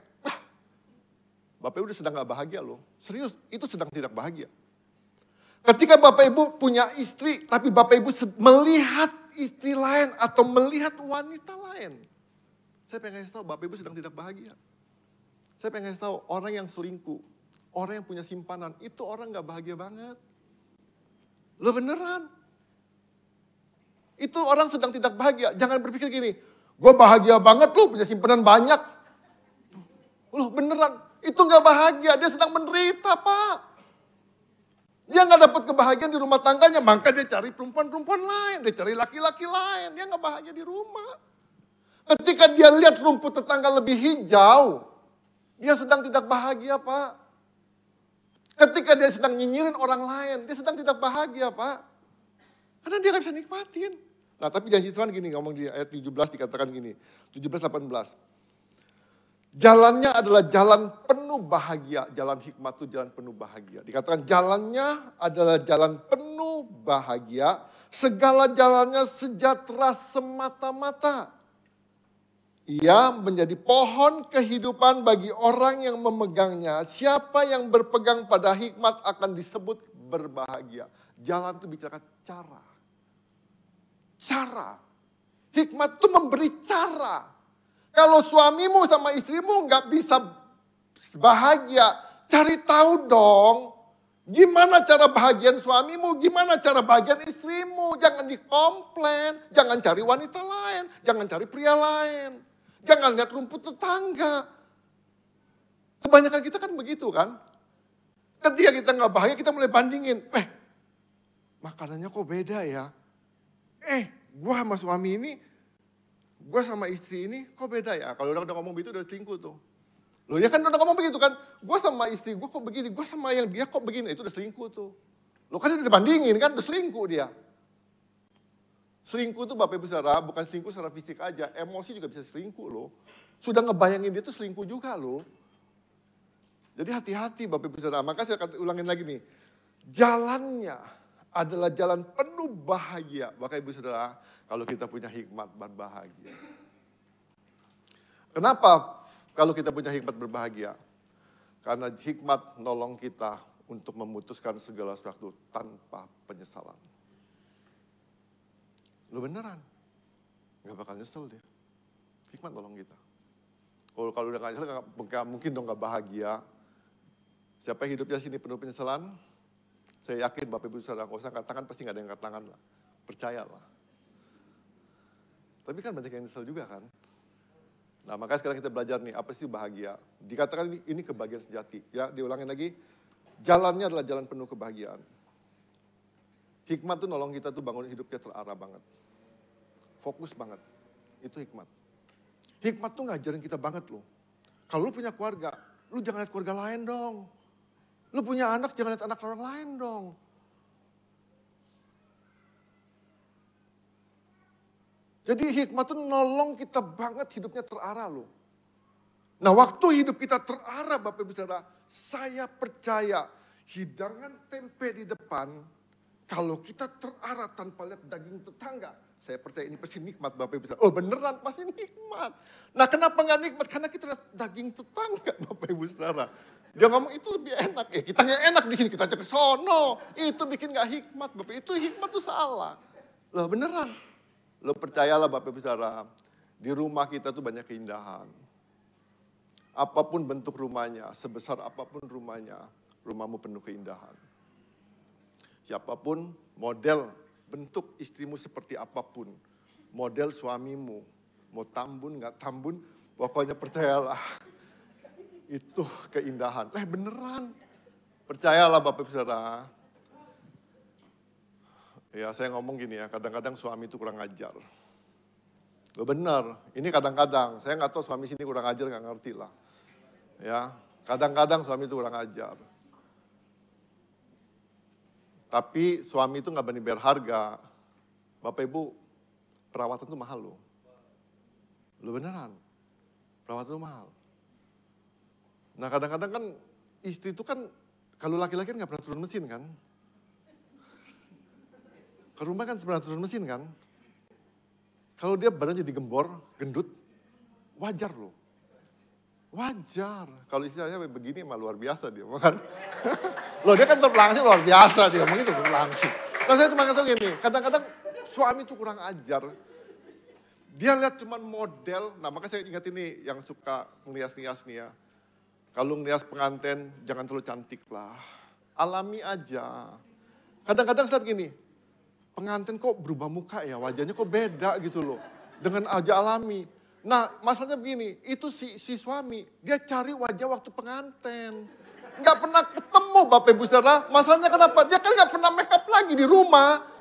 Bapak Ibu sedang nggak bahagia loh. Serius, itu sedang tidak bahagia. Ketika Bapak Ibu punya istri, tapi Bapak Ibu melihat istri lain atau melihat wanita lain. Saya pengen kasih tahu Bapak Ibu sedang tidak bahagia. Saya pengen kasih tahu orang yang selingkuh, orang yang punya simpanan, itu orang gak bahagia banget. Loh beneran. Itu orang sedang tidak bahagia. Jangan berpikir gini, gue bahagia banget loh punya simpanan banyak. Loh beneran, itu gak bahagia, dia sedang menderita Pak. Dia gak dapat kebahagiaan di rumah tangganya, maka dia cari perempuan-perempuan lain, dia cari laki-laki lain, dia gak bahagia di rumah. Ketika dia lihat rumput tetangga lebih hijau, dia sedang tidak bahagia Pak. Ketika dia sedang nyinyirin orang lain, dia sedang tidak bahagia Pak. Karena dia gak bisa nikmatin. Nah tapi janji Tuhan gini, ngomong di ayat 17 dikatakan gini, 17-18. Jalannya adalah jalan penuh bahagia. Jalan hikmat itu jalan penuh bahagia. Dikatakan jalannya adalah jalan penuh bahagia. Segala jalannya sejahtera semata-mata. Ia menjadi pohon kehidupan bagi orang yang memegangnya. Siapa yang berpegang pada hikmat akan disebut berbahagia. Jalan itu bicara cara. Cara. Hikmat itu memberi cara. Kalau suamimu sama istrimu nggak bisa bahagia, cari tahu dong. Gimana cara bahagian suamimu, gimana cara bahagian istrimu. Jangan dikomplain, jangan cari wanita lain, jangan cari pria lain. Jangan lihat rumput tetangga. Kebanyakan kita kan begitu kan. Ketika kita nggak bahagia, kita mulai bandingin. Makanannya kok beda ya. Gua sama suami ini, gue sama istri ini kok beda ya? Kalau udah ngomong begitu udah selingkuh tuh. Loh ya kan udah ngomong begitu kan. Gue sama istri gue kok begini, gue sama yang dia kok begini. Itu udah selingkuh tuh. Lo kan udah bandingin kan, udah selingkuh dia. Selingkuh tuh Bapak Ibu Saudara, bukan selingkuh secara fisik aja. Emosi juga bisa selingkuh loh. Sudah ngebayangin dia tuh selingkuh juga loh. Jadi hati-hati Bapak Ibu Saudara. Maka saya akan ulangin lagi nih. Jalannya adalah jalan penuh bahagia. Bapak Ibu Saudara, kalau kita punya hikmat berbahagia. Kenapa kalau kita punya hikmat berbahagia? Karena hikmat nolong kita untuk memutuskan segala sesuatu tanpa penyesalan. Lo beneran, gak bakal nyesel dia. Hikmat nolong kita. Kalau udah gak nyesel, gak mungkin dong gak bahagia. Siapa yang hidupnya sini penuh penyesalan? Saya yakin Bapak Ibu Saudara, kalau saya angkat tangan pasti gak ada yang angkat tangan lah. Percayalah. Tapi kan banyak yang nyesel juga kan. Nah makanya sekarang kita belajar nih, apa sih bahagia. Dikatakan ini kebahagiaan sejati. Ya diulangin lagi, jalannya adalah jalan penuh kebahagiaan. Hikmat tuh nolong kita tuh bangun hidupnya terarah banget. Fokus banget. Itu hikmat. Hikmat tuh ngajarin kita banget loh. Kalau lu punya keluarga, lu jangan lihat keluarga lain dong. Lu punya anak, jangan lihat anak orang lain dong. Jadi hikmat itu nolong kita banget hidupnya terarah loh. Nah waktu hidup kita terarah Bapak Ibu Saudara, saya percaya hidangan tempe di depan, kalau kita terarah tanpa lihat daging tetangga, saya percaya ini pasti nikmat Bapak Ibu Saudara. Oh beneran pasti nikmat. Nah kenapa gak nikmat? Karena kita lihat daging tetangga Bapak Ibu Saudara. Dia ngomong itu lebih enak ya, kita gak enak di sini, kita cek ke sono. Itu bikin gak hikmat Bapak, itu hikmat tuh salah. Loh beneran. Lo percayalah Bapak Ibu Saudara, di rumah kita tuh banyak keindahan. Apapun bentuk rumahnya, sebesar apapun rumahnya, rumahmu penuh keindahan. Siapapun model bentuk istrimu seperti apapun, model suamimu, mau tambun gak tambun, pokoknya percayalah, itu keindahan. Beneran, percayalah Bapak Ibu Saudara. Ya saya ngomong gini ya, kadang-kadang suami itu kurang ajar. Loh benar, ini kadang-kadang, saya nggak tahu suami sini kurang ajar, nggak ngerti lah. Ya, kadang-kadang suami itu kurang ajar. Tapi suami itu nggak berani bayar harga. Bapak Ibu, perawatan itu mahal loh. Lu beneran, perawat itu mahal. Nah kadang-kadang kan istri itu kan, kalau laki-laki kan gak pernah turun mesin kan. Ke rumah kan pernah turun mesin kan. Kalau dia badan jadi gembor, gendut, wajar loh. Wajar. Kalau istilahnya begini mah luar biasa dia. Kan? Loh dia kan terlangsing luar biasa dia. Ngomong itu terlangsing. Nah saya cuma kata gini, kadang-kadang suami itu kurang ajar. Dia lihat cuman model, nah makanya saya ingat ini yang suka ngelias-ngelias nih ya. Kalau ngelias pengantin jangan terlalu cantik lah. Alami aja. Kadang-kadang saat gini, pengantin kok berubah muka ya, wajahnya kok beda gitu loh. Dengan aja alami. Nah masalahnya begini, itu si suami, dia cari wajah waktu pengantin. Nggak pernah ketemu Bapak Ibu Saudara, masalahnya kenapa? Dia kan nggak pernah make up lagi di rumah.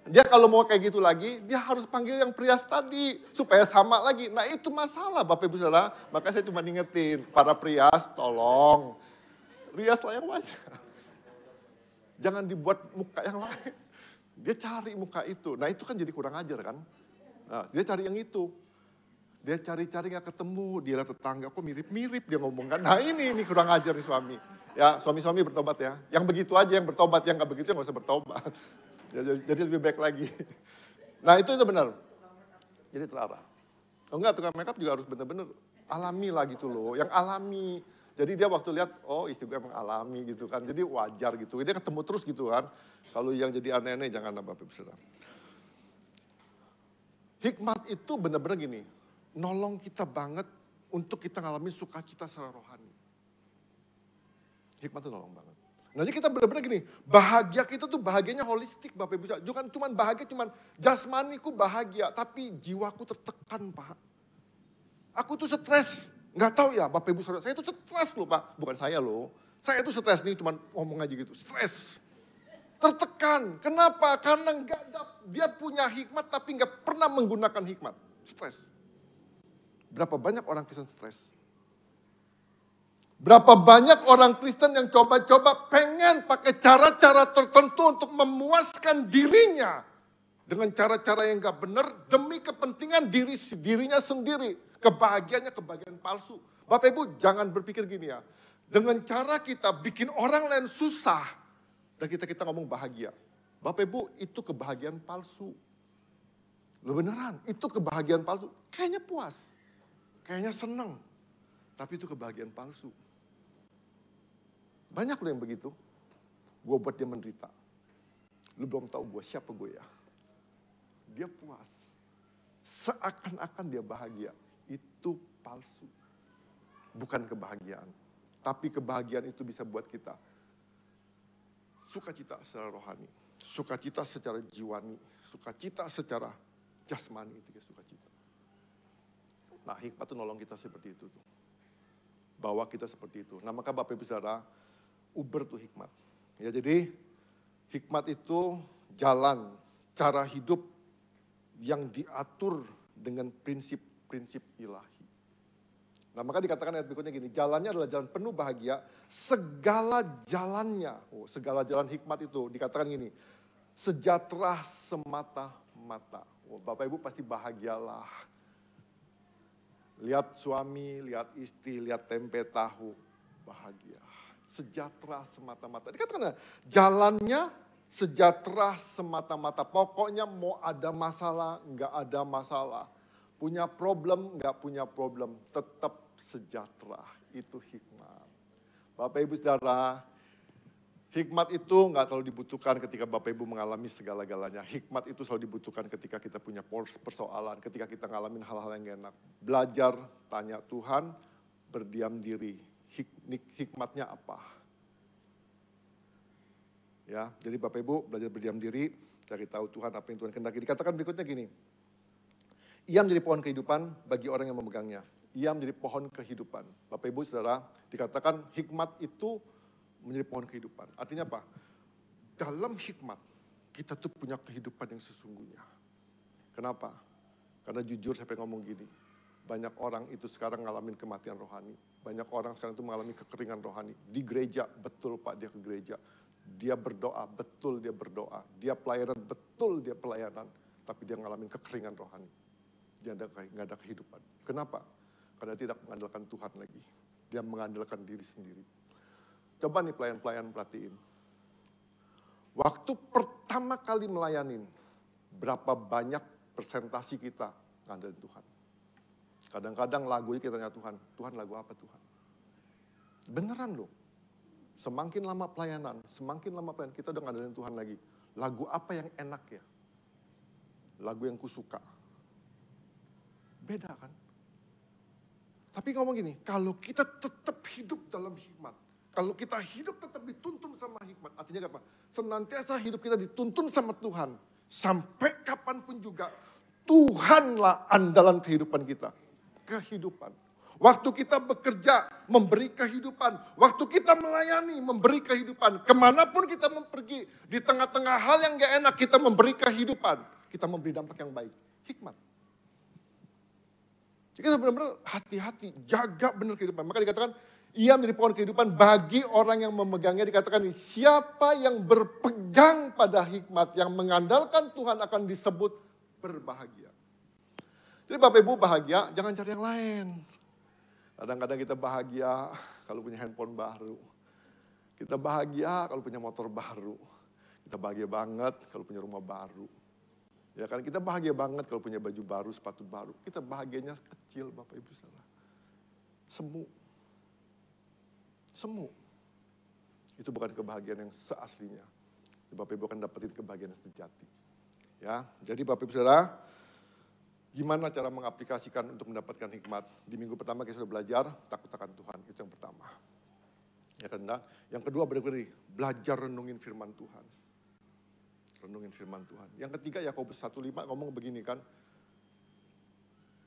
Dia kalau mau kayak gitu lagi, dia harus panggil yang prias tadi, supaya sama lagi. Nah itu masalah Bapak Ibu Saudara, maka saya cuma ingetin, para prias tolong, riaslah yang wajah. Jangan dibuat muka yang lain. Dia cari muka itu, nah itu kan jadi kurang ajar kan. Nah, dia cari yang itu. Dia cari-cari gak ketemu, dia lihat tetangga kok mirip-mirip dia ngomong kan. Nah ini kurang ajar nih suami. Ya suami-suami bertobat ya. Yang begitu aja yang bertobat, yang gak begitu yang gak usah bertobat. Ya, jadi lebih baik lagi. Nah itu benar. Jadi terarah. Oh enggak, tukang makeup juga harus benar-benar alami lah gitu loh. Yang alami. Jadi dia waktu lihat, oh istri gue emang alami gitu kan. Jadi wajar gitu. Dia ketemu terus gitu kan. Kalau yang jadi aneh-aneh jangan Bapak Ibu Saudara. Hikmat itu benar-benar gini. Nolong kita banget untuk kita ngalamin sukacita secara rohani. Hikmat itu nolong banget. Nah jadi kita benar-benar gini, bahagia kita tuh bahagianya holistik Bapak Ibu. Jangan cuma bahagia, cuma jasmaniku bahagia, tapi jiwaku tertekan Pak. Aku tuh stres, nggak tahu ya Bapak Ibu Saudara, saya tuh stres loh Pak. Bukan saya loh, saya tuh stres nih cuma ngomong aja gitu, stres. Tertekan, kenapa? Karena dia punya hikmat tapi nggak pernah menggunakan hikmat, stres. Berapa banyak orang Kristen stres? Berapa banyak orang Kristen yang coba-coba pengen pakai cara-cara tertentu untuk memuaskan dirinya. Dengan cara-cara yang gak benar demi kepentingan dirinya sendiri. Kebahagiaannya kebahagiaan palsu. Bapak Ibu jangan berpikir gini ya. Dengan cara kita bikin orang lain susah. Dan kita ngomong bahagia. Bapak Ibu itu kebahagiaan palsu. Loh beneran itu kebahagiaan palsu. Kayaknya puas. Kayaknya senang, tapi itu kebahagiaan palsu. Banyak loh yang begitu. Gue buat dia menderita. Lu belum tahu gue siapa gue ya. Dia puas. Seakan-akan dia bahagia. Itu palsu. Bukan kebahagiaan. Tapi kebahagiaan itu bisa buat kita sukacita secara rohani. Sukacita secara jiwani. Sukacita secara jasmani itu ya sukacita. Nah hikmat itu nolong kita seperti itu. Bawa kita seperti itu. Nah maka Bapak Ibu Saudara, Uber itu hikmat. Ya jadi hikmat itu jalan, cara hidup yang diatur dengan prinsip-prinsip ilahi. Nah maka dikatakan ayat berikutnya gini, jalannya adalah jalan penuh bahagia, segala jalannya, segala jalan hikmat itu dikatakan gini, sejahtera semata-mata. Bapak Ibu pasti bahagialah. Lihat suami, lihat istri, lihat tempe tahu, bahagia. Sejahtera semata-mata. Dikatakan jalannya sejahtera semata-mata. Pokoknya mau ada masalah, nggak ada masalah. Punya problem, nggak punya problem. Tetap sejahtera. Itu hikmat. Bapak Ibu Saudara, hikmat itu nggak terlalu dibutuhkan ketika Bapak Ibu mengalami segala-galanya. Hikmat itu selalu dibutuhkan ketika kita punya persoalan, ketika kita ngalamin hal-hal yang gak enak. Belajar, tanya Tuhan, berdiam diri. Hikmatnya apa? Ya, jadi Bapak Ibu belajar berdiam diri, cari tahu Tuhan apa yang Tuhan kehendaki. Dikatakan berikutnya gini, ia menjadi pohon kehidupan bagi orang yang memegangnya. Ia menjadi pohon kehidupan. Bapak Ibu Saudara, dikatakan hikmat itu menjadi pohon kehidupan. Artinya apa? Dalam hikmat, kita tuh punya kehidupan yang sesungguhnya. Kenapa? Karena jujur saya pengen ngomong gini. Banyak orang itu sekarang ngalamin kematian rohani. Banyak orang sekarang itu mengalami kekeringan rohani. Di gereja, betul Pak dia ke gereja. Dia berdoa, betul dia berdoa. Dia pelayanan, betul dia pelayanan. Tapi dia ngalamin kekeringan rohani. dia nggak ada kehidupan. Kenapa? Karena dia tidak mengandalkan Tuhan lagi. Dia mengandalkan diri sendiri. Coba nih pelayan-pelayan perhatiin. Waktu pertama kali melayanin, berapa banyak presentasi kita ngandalin Tuhan. Kadang-kadang lagunya kita tanya Tuhan lagu apa Tuhan? Beneran loh. Semakin lama pelayanan kita udah ngandalin Tuhan lagi. Lagu apa yang enak ya? Lagu yang kusuka. Beda kan? Tapi ngomong gini, kalau kita tetap hidup dalam hikmat, kalau kita hidup tetap dituntun sama hikmat, artinya apa? Senantiasa hidup kita dituntun sama Tuhan. Sampai kapanpun juga, Tuhanlah andalan kehidupan kita. Kehidupan. Waktu kita bekerja, memberi kehidupan. Waktu kita melayani, memberi kehidupan. Kemanapun kita pergi, di tengah-tengah hal yang gak enak, kita memberi kehidupan. Kita memberi dampak yang baik. Hikmat. Jadi benar-benar hati-hati, jaga benar kehidupan. Maka dikatakan, ia menjadi pohon kehidupan bagi orang yang memegangnya. Dikatakan, siapa yang berpegang pada hikmat, yang mengandalkan Tuhan akan disebut berbahagia. Jadi Bapak Ibu bahagia, jangan cari yang lain. Kadang-kadang kita bahagia kalau punya handphone baru. Kita bahagia kalau punya motor baru. Kita bahagia banget kalau punya rumah baru. Ya kan, kita bahagia banget kalau punya baju baru, sepatu baru. Kita bahagianya kecil Bapak Ibu Saudara. Semu. Itu bukan kebahagiaan yang seaslinya. Bapak Ibu akan dapetin kebahagiaan yang sejati. Ya, jadi Bapak Ibu Saudara, gimana cara mengaplikasikan untuk mendapatkan hikmat? Di minggu pertama kita sudah belajar takut akan Tuhan, itu yang pertama. Ya kan, yang kedua benar-benar belajar renungin firman Tuhan. Renungin firman Tuhan. Yang ketiga Yakobus 1:5 ngomong begini kan.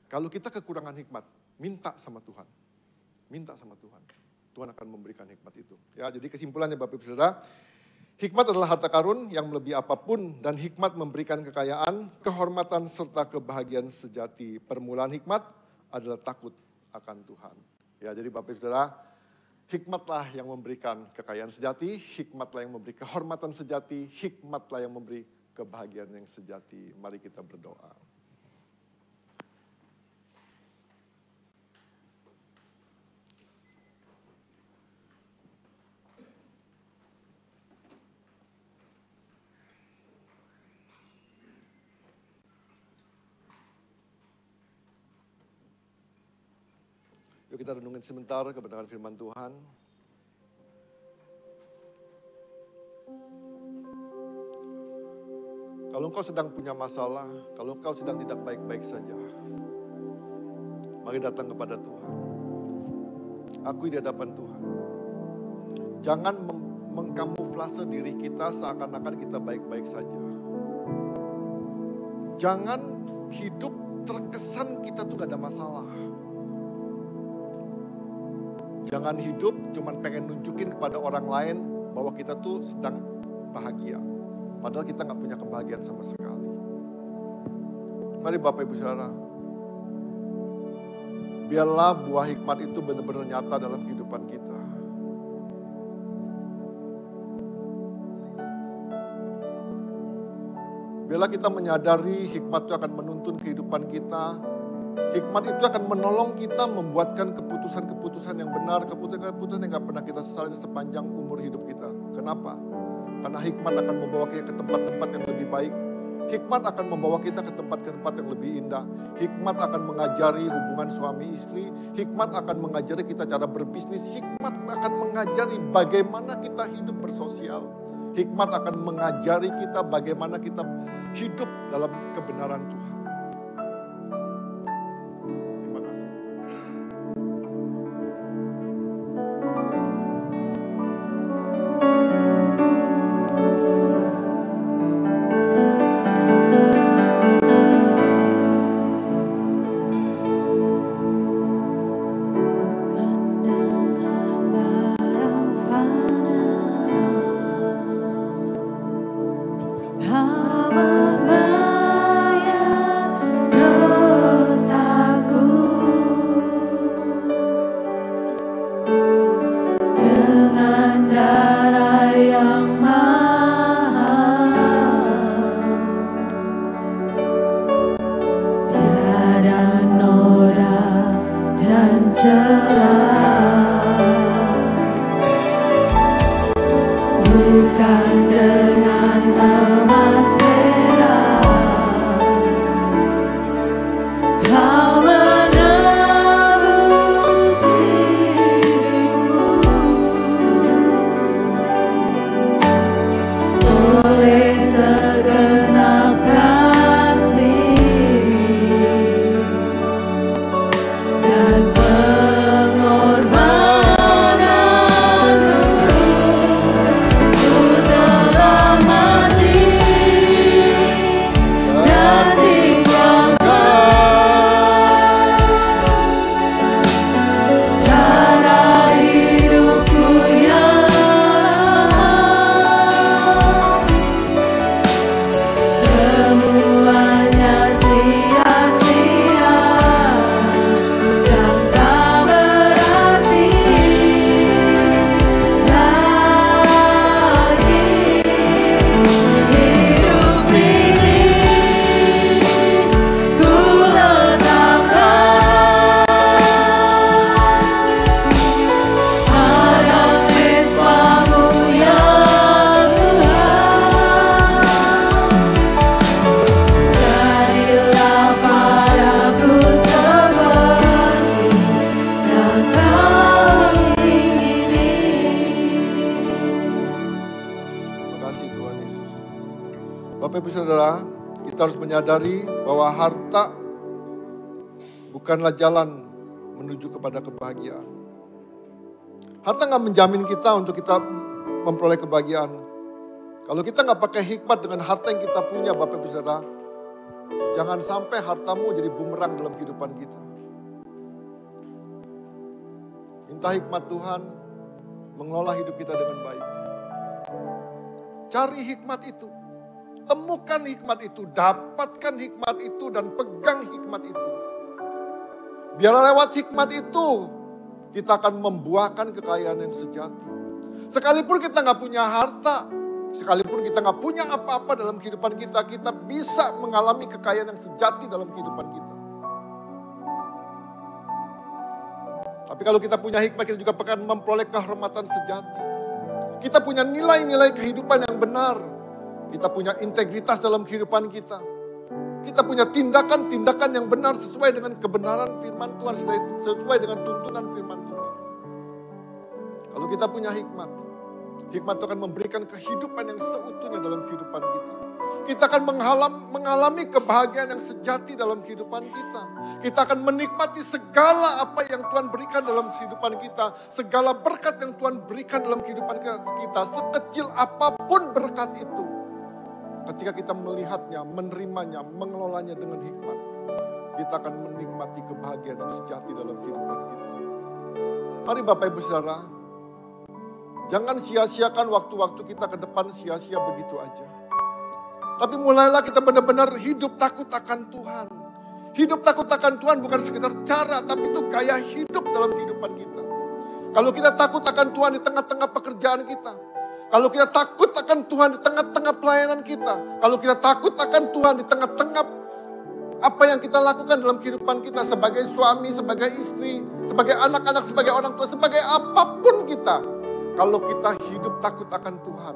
Kalau kita kekurangan hikmat, minta sama Tuhan. Minta sama Tuhan. Tuhan akan memberikan hikmat itu. Ya, jadi kesimpulannya Bapak Ibu Saudara, hikmat adalah harta karun yang melebihi apapun dan hikmat memberikan kekayaan, kehormatan serta kebahagiaan sejati. Permulaan hikmat adalah takut akan Tuhan. Ya, jadi Bapak Ibu Saudara, hikmatlah yang memberikan kekayaan sejati, hikmatlah yang memberi kehormatan sejati, hikmatlah yang memberi kebahagiaan yang sejati. Mari kita berdoa. Yuk kita renungin sebentar kebenaran firman Tuhan. Kalau engkau sedang punya masalah, kalau engkau sedang tidak baik-baik saja, mari datang kepada Tuhan. Akui di hadapan Tuhan. Jangan mengkamuflase diri kita seakan-akan kita baik-baik saja. Jangan hidup terkesan kita tuh gak ada masalah. Jangan hidup cuman pengen nunjukin kepada orang lain bahwa kita tuh sedang bahagia. Padahal kita gak punya kebahagiaan sama sekali. Mari Bapak Ibu Saudara. Biarlah buah hikmat itu benar-benar nyata dalam kehidupan kita. Biarlah kita menyadari hikmat itu akan menuntun kehidupan kita. Hikmat itu akan menolong kita membuatkan keputusan-keputusan yang benar, keputusan-keputusan yang gak pernah kita sesali sepanjang umur hidup kita. Kenapa? Karena hikmat akan membawa kita ke tempat-tempat yang lebih baik. Hikmat akan membawa kita ke tempat-tempat yang lebih indah. Hikmat akan mengajari hubungan suami istri. Hikmat akan mengajari kita cara berbisnis. Hikmat akan mengajari bagaimana kita hidup bersosial. Hikmat akan mengajari kita bagaimana kita hidup dalam kebenaran Tuhan. Aman bayar Kita harus menyadari bahwa harta bukanlah jalan menuju kepada kebahagiaan. Harta nggak menjamin kita untuk kita memperoleh kebahagiaan. Kalau kita nggak pakai hikmat dengan harta yang kita punya, Bapak Ibu Saudara, jangan sampai hartamu jadi bumerang dalam kehidupan kita. Minta hikmat Tuhan mengelola hidup kita dengan baik. Cari hikmat itu. Temukan hikmat itu, dapatkan hikmat itu, dan pegang hikmat itu. Biarlah lewat hikmat itu, kita akan membuahkan kekayaan yang sejati. Sekalipun kita nggak punya harta, sekalipun kita nggak punya apa-apa dalam kehidupan kita, kita bisa mengalami kekayaan yang sejati dalam kehidupan kita. Tapi kalau kita punya hikmat, kita juga akan memperoleh kehormatan sejati. Kita punya nilai-nilai kehidupan yang benar. Kita punya integritas dalam kehidupan kita. Kita punya tindakan-tindakan yang benar sesuai dengan kebenaran firman Tuhan, sesuai dengan tuntunan firman Tuhan. Kalau kita punya hikmat, hikmat itu akan memberikan kehidupan yang seutuhnya dalam kehidupan kita. Kita akan mengalami kebahagiaan yang sejati dalam kehidupan kita. Kita akan menikmati segala apa yang Tuhan berikan dalam kehidupan kita. Segala berkat yang Tuhan berikan dalam kehidupan kita. Sekecil apapun berkat itu. Ketika kita melihatnya, menerimanya, mengelolanya dengan hikmat, kita akan menikmati kebahagiaan yang sejati dalam kehidupan kita. Mari Bapak Ibu Saudara, jangan sia-siakan waktu-waktu kita ke depan sia-sia begitu aja. Tapi mulailah kita benar-benar hidup takut akan Tuhan. Hidup takut akan Tuhan bukan sekedar cara, tapi itu gaya hidup dalam kehidupan kita. Kalau kita takut akan Tuhan di tengah-tengah pekerjaan kita, kalau kita takut akan Tuhan di tengah-tengah pelayanan kita, kalau kita takut akan Tuhan di tengah-tengah apa yang kita lakukan dalam kehidupan kita sebagai suami, sebagai istri, sebagai anak-anak, sebagai orang tua, sebagai apapun kita. Kalau kita hidup takut akan Tuhan,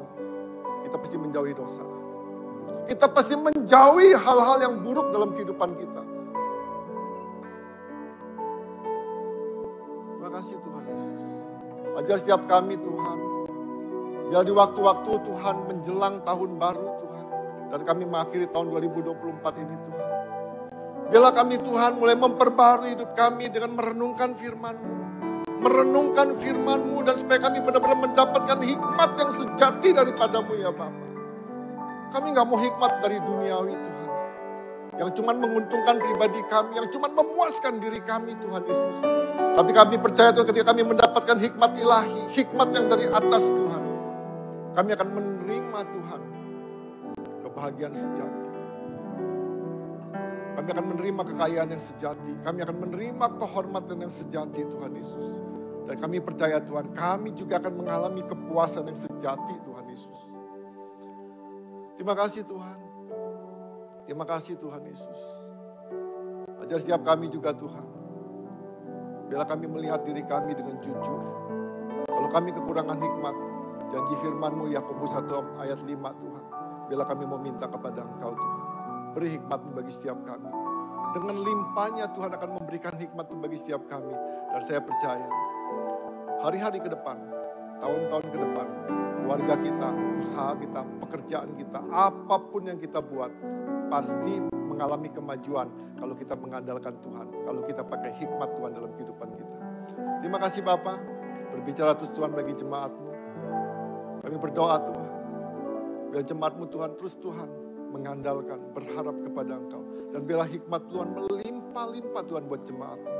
kita pasti menjauhi dosa. Kita pasti menjauhi hal-hal yang buruk dalam kehidupan kita. Terima kasih Tuhan Yesus. Ajar setiap kami Tuhan. Biar di waktu-waktu Tuhan menjelang tahun baru Tuhan. Dan kami mengakhiri tahun 2024 ini Tuhan. Biarlah kami Tuhan mulai memperbarui hidup kami dengan merenungkan firman-Mu. Merenungkan firman-Mu dan supaya kami benar-benar mendapatkan hikmat yang sejati daripada-Mu ya Bapa. Kami gak mau hikmat dari duniawi Tuhan. Yang cuma menguntungkan pribadi kami, yang cuma memuaskan diri kami Tuhan Yesus. Tapi kami percaya Tuhan ketika kami mendapatkan hikmat ilahi, hikmat yang dari atas Tuhan. Kami akan menerima Tuhan kebahagiaan sejati. Kami akan menerima kekayaan yang sejati. Kami akan menerima kehormatan yang sejati Tuhan Yesus. Dan kami percaya Tuhan, kami juga akan mengalami kepuasan yang sejati Tuhan Yesus. Terima kasih Tuhan. Terima kasih Tuhan Yesus. Ajar setiap kami juga Tuhan. Biarlah kami melihat diri kami dengan jujur. Kalau kami kekurangan hikmat, janji firman-Mu Yakobus 1 ayat 5 Tuhan. Biarlah kami meminta kepada Engkau Tuhan. Beri hikmat-Mu bagi setiap kami. Dengan limpahnya Tuhan akan memberikan hikmat-Mu bagi setiap kami. Dan saya percaya, hari-hari ke depan, tahun-tahun ke depan, keluarga kita, usaha kita, pekerjaan kita, apapun yang kita buat, pasti mengalami kemajuan kalau kita mengandalkan Tuhan. Kalau kita pakai hikmat Tuhan dalam kehidupan kita. Terima kasih Bapa, berbicara terus Tuhan bagi jemaat-Mu. Kami berdoa Tuhan, biar jemaat-Mu Tuhan terus Tuhan mengandalkan, berharap kepada Engkau. Dan biarlah hikmat Tuhan melimpah-limpah Tuhan buat jemaat-Mu,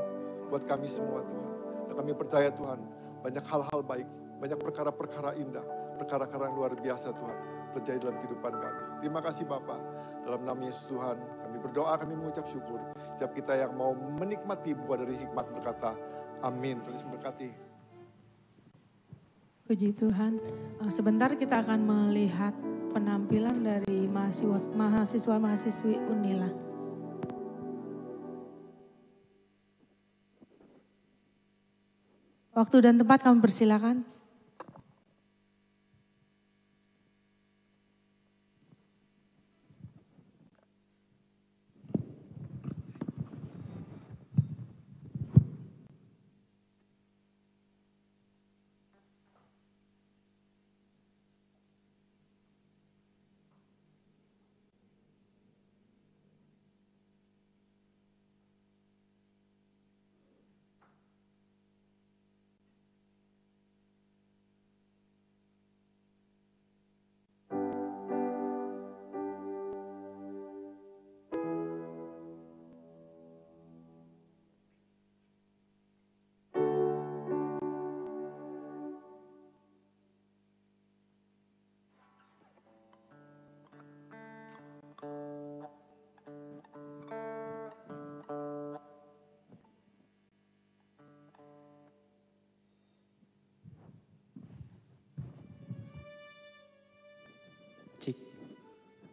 buat kami semua Tuhan. Dan kami percaya Tuhan, banyak hal-hal baik, banyak perkara-perkara indah, perkara-perkara yang luar biasa Tuhan terjadi dalam kehidupan kami. Terima kasih Bapa, dalam nama Yesus Tuhan kami berdoa, kami mengucap syukur. Setiap kita yang mau menikmati buah dari hikmat berkata, amin. Tulis berkati. Puji Tuhan. Sebentar kita akan melihat penampilan dari mahasiswa-mahasiswi Unila. Waktu dan tempat kami persilakan.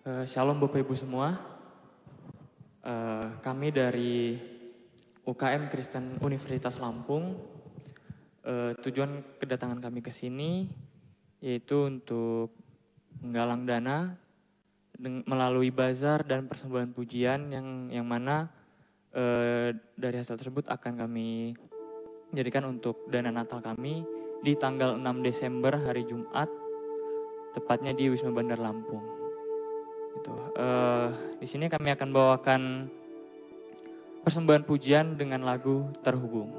Shalom Bapak Ibu semua. Kami dari UKM Kristen Universitas Lampung. Tujuan kedatangan kami ke sini yaitu untuk menggalang dana melalui bazar dan persembahan pujian yang mana dari hasil tersebut akan kami jadikan untuk dana Natal kami di tanggal 6 Desember hari Jumat, tepatnya di Wisma Bandar Lampung. Gitu. Di sini kami akan bawakan persembahan pujian dengan lagu Terhubung.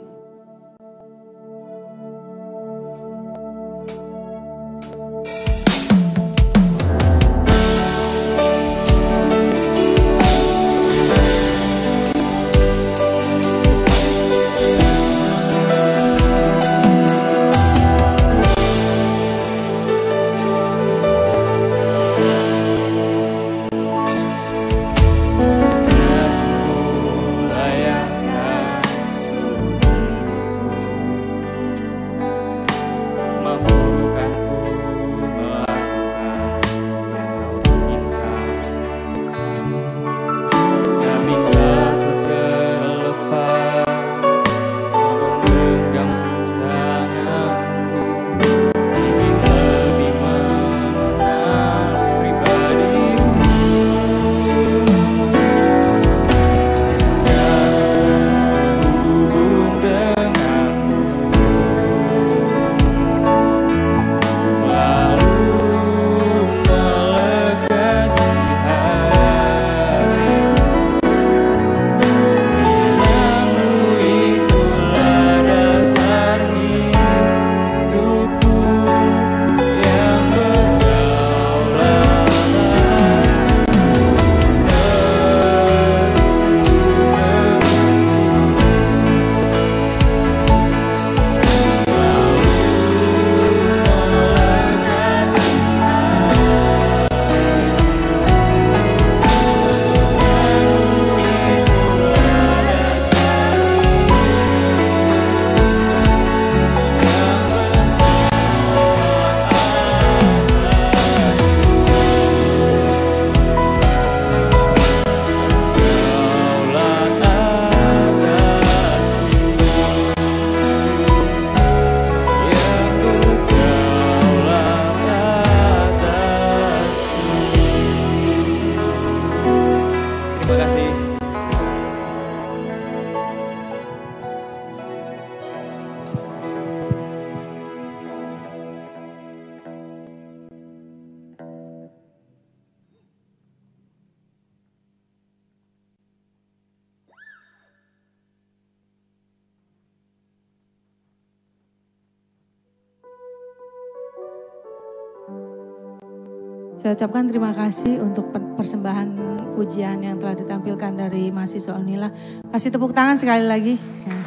Saya ucapkan terima kasih untuk persembahan pujian yang telah ditampilkan dari mahasiswa Unila. Kasih tepuk tangan sekali lagi. Ya.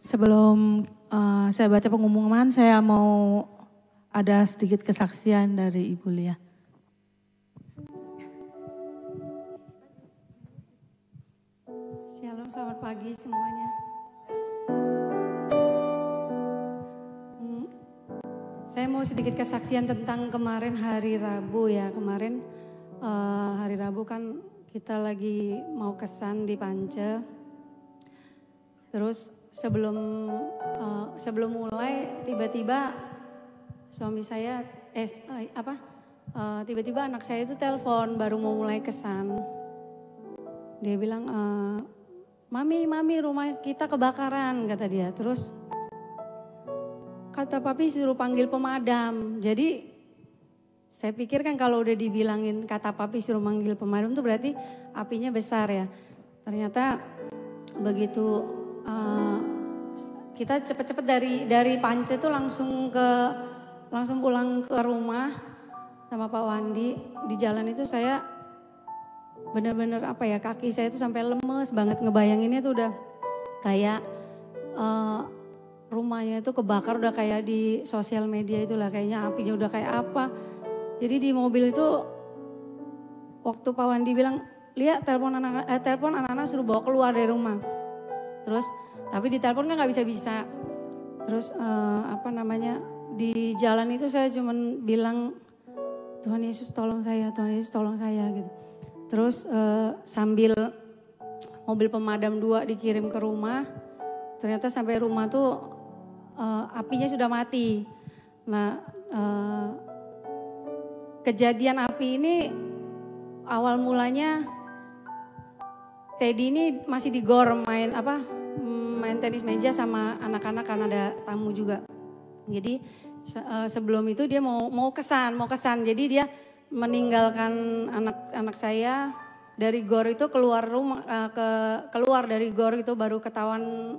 Sebelum saya baca pengumuman, saya mau ada sedikit kesaksian dari Ibu Lia. Shalom, selamat pagi semuanya. Saya mau sedikit kesaksian tentang kemarin hari Rabu ya. Kemarin hari Rabu kan kita lagi mau kesan di Pance. Terus sebelum mulai tiba-tiba suami saya tiba-tiba anak saya itu telepon baru mau mulai kesan. Dia bilang, mami rumah kita kebakaran kata dia. Terus kata papi suruh panggil pemadam. Jadi saya pikir kan kalau udah dibilangin kata papi suruh manggil pemadam itu berarti apinya besar ya. Ternyata begitu kita cepet-cepet dari Pance tuh langsung pulang ke rumah sama Pak Wandi. Di jalan itu saya bener-bener kaki saya tuh sampai lemes banget, ngebayanginnya tuh udah kayak rumahnya itu kebakar, udah kayak di sosial media itulah, kayaknya apinya udah kayak apa. Jadi di mobil itu waktu Pak Wandi bilang, lihat telepon anak-anak suruh bawa keluar dari rumah. Terus tapi di telepon kan nggak bisa. Terus di jalan itu saya cuman bilang, Tuhan Yesus tolong saya, Tuhan Yesus tolong saya gitu. Terus sambil mobil pemadam 2 dikirim ke rumah, ternyata sampai rumah tuh apinya sudah mati. Nah kejadian api ini awal mulanya Teddy ini masih di gor main tenis meja sama anak-anak karena ada tamu juga. Jadi sebelum itu dia mau kesan. Jadi dia meninggalkan anak saya dari gor itu keluar dari gor itu baru ketahuan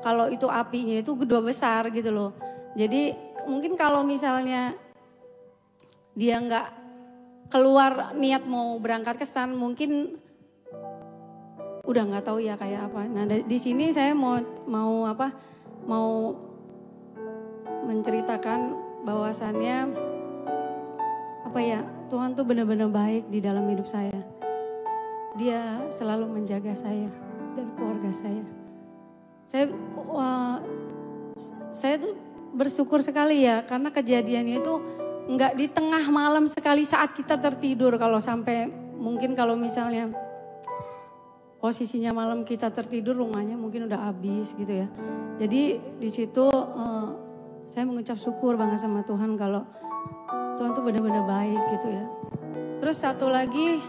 kalau itu apinya itu gede besar gitu loh. Jadi mungkin kalau misalnya dia nggak keluar niat mau berangkat kesan mungkin udah nggak tahu ya kayak apa. Nah di sini saya mau menceritakan bahwasannya Tuhan tuh benar-benar baik di dalam hidup saya. Dia selalu menjaga saya dan keluarga saya. Saya tuh bersyukur sekali ya karena kejadiannya itu nggak di tengah malam sekali saat kita tertidur. Kalau sampai mungkin kalau misalnya posisinya malam kita tertidur rumahnya mungkin udah habis gitu ya. Jadi di situ saya mengucap syukur banget sama Tuhan kalau Tuhan tuh benar-benar baik gitu ya. Terus satu lagi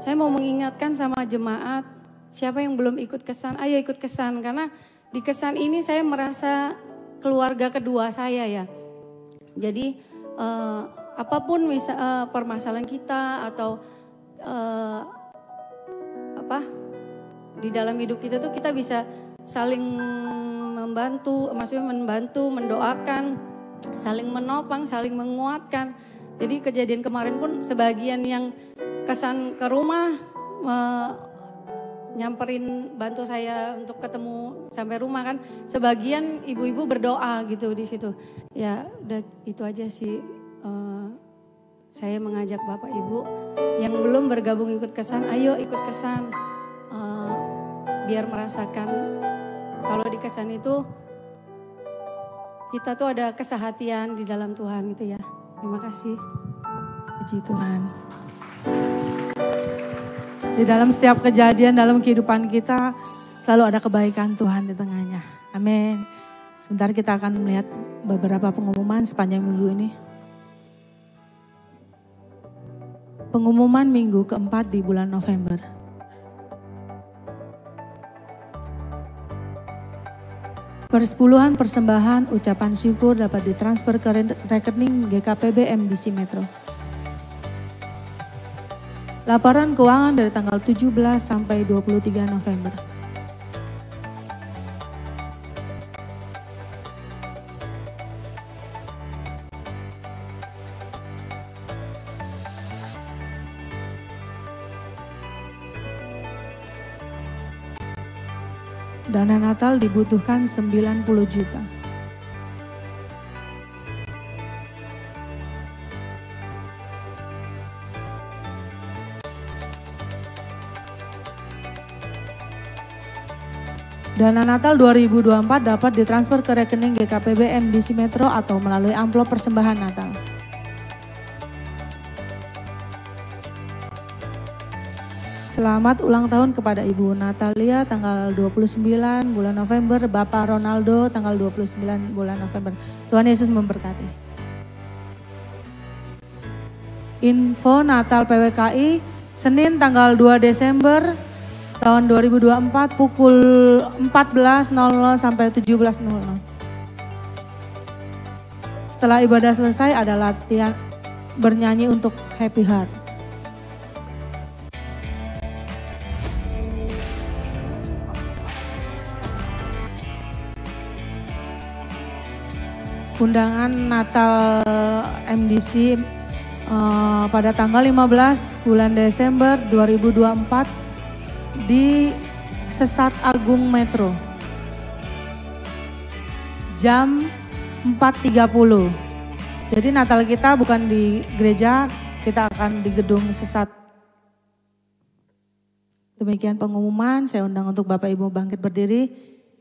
saya mau mengingatkan sama jemaat siapa yang belum ikut kesan, ayo ikut kesan karena di kesan ini saya merasa keluarga kedua saya ya. Jadi apapun permasalahan kita atau di dalam hidup kita tuh kita bisa saling membantu, maksudnya mendoakan, saling menopang, saling menguatkan. Jadi kejadian kemarin pun sebagian yang kesan ke rumah nyamperin bantu saya untuk ketemu sampai rumah kan, sebagian ibu-ibu berdoa gitu di situ. Ya udah itu aja sih. Saya mengajak Bapak Ibu yang belum bergabung ikut kesan, ayo ikut kesan. Biar merasakan kalau di kesan itu kita tuh ada kesehatian di dalam Tuhan gitu ya. Terima kasih. Puji Tuhan. Di dalam setiap kejadian dalam kehidupan kita selalu ada kebaikan Tuhan di tengahnya. Amin. Sebentar kita akan melihat beberapa pengumuman sepanjang minggu ini. Pengumuman minggu keempat di bulan November. Persepuluhan persembahan ucapan syukur dapat ditransfer ke rekening GKPB MDC Metro. Laporan keuangan dari tanggal 17 sampai 23 November. Dana Natal dibutuhkan 90 juta. Dana Natal 2024 dapat ditransfer ke rekening GKPB MDC Metro atau melalui amplop persembahan Natal. Selamat ulang tahun kepada Ibu Natalia tanggal 29 bulan November, Bapak Ronaldo tanggal 29 bulan November. Tuhan Yesus memberkati. Info Natal PWKI Senin tanggal 2 Desember tahun 2024 pukul 14.00 sampai 17.00. Setelah ibadah selesai ada latihan bernyanyi untuk Happy Heart. Undangan Natal MDC pada tanggal 15 bulan Desember 2024 di Sesat Agung Metro. Jam 4.30. Jadi Natal kita bukan di gereja, kita akan di gedung Sesat. Demikian pengumuman, saya undang untuk Bapak Ibu bangkit berdiri.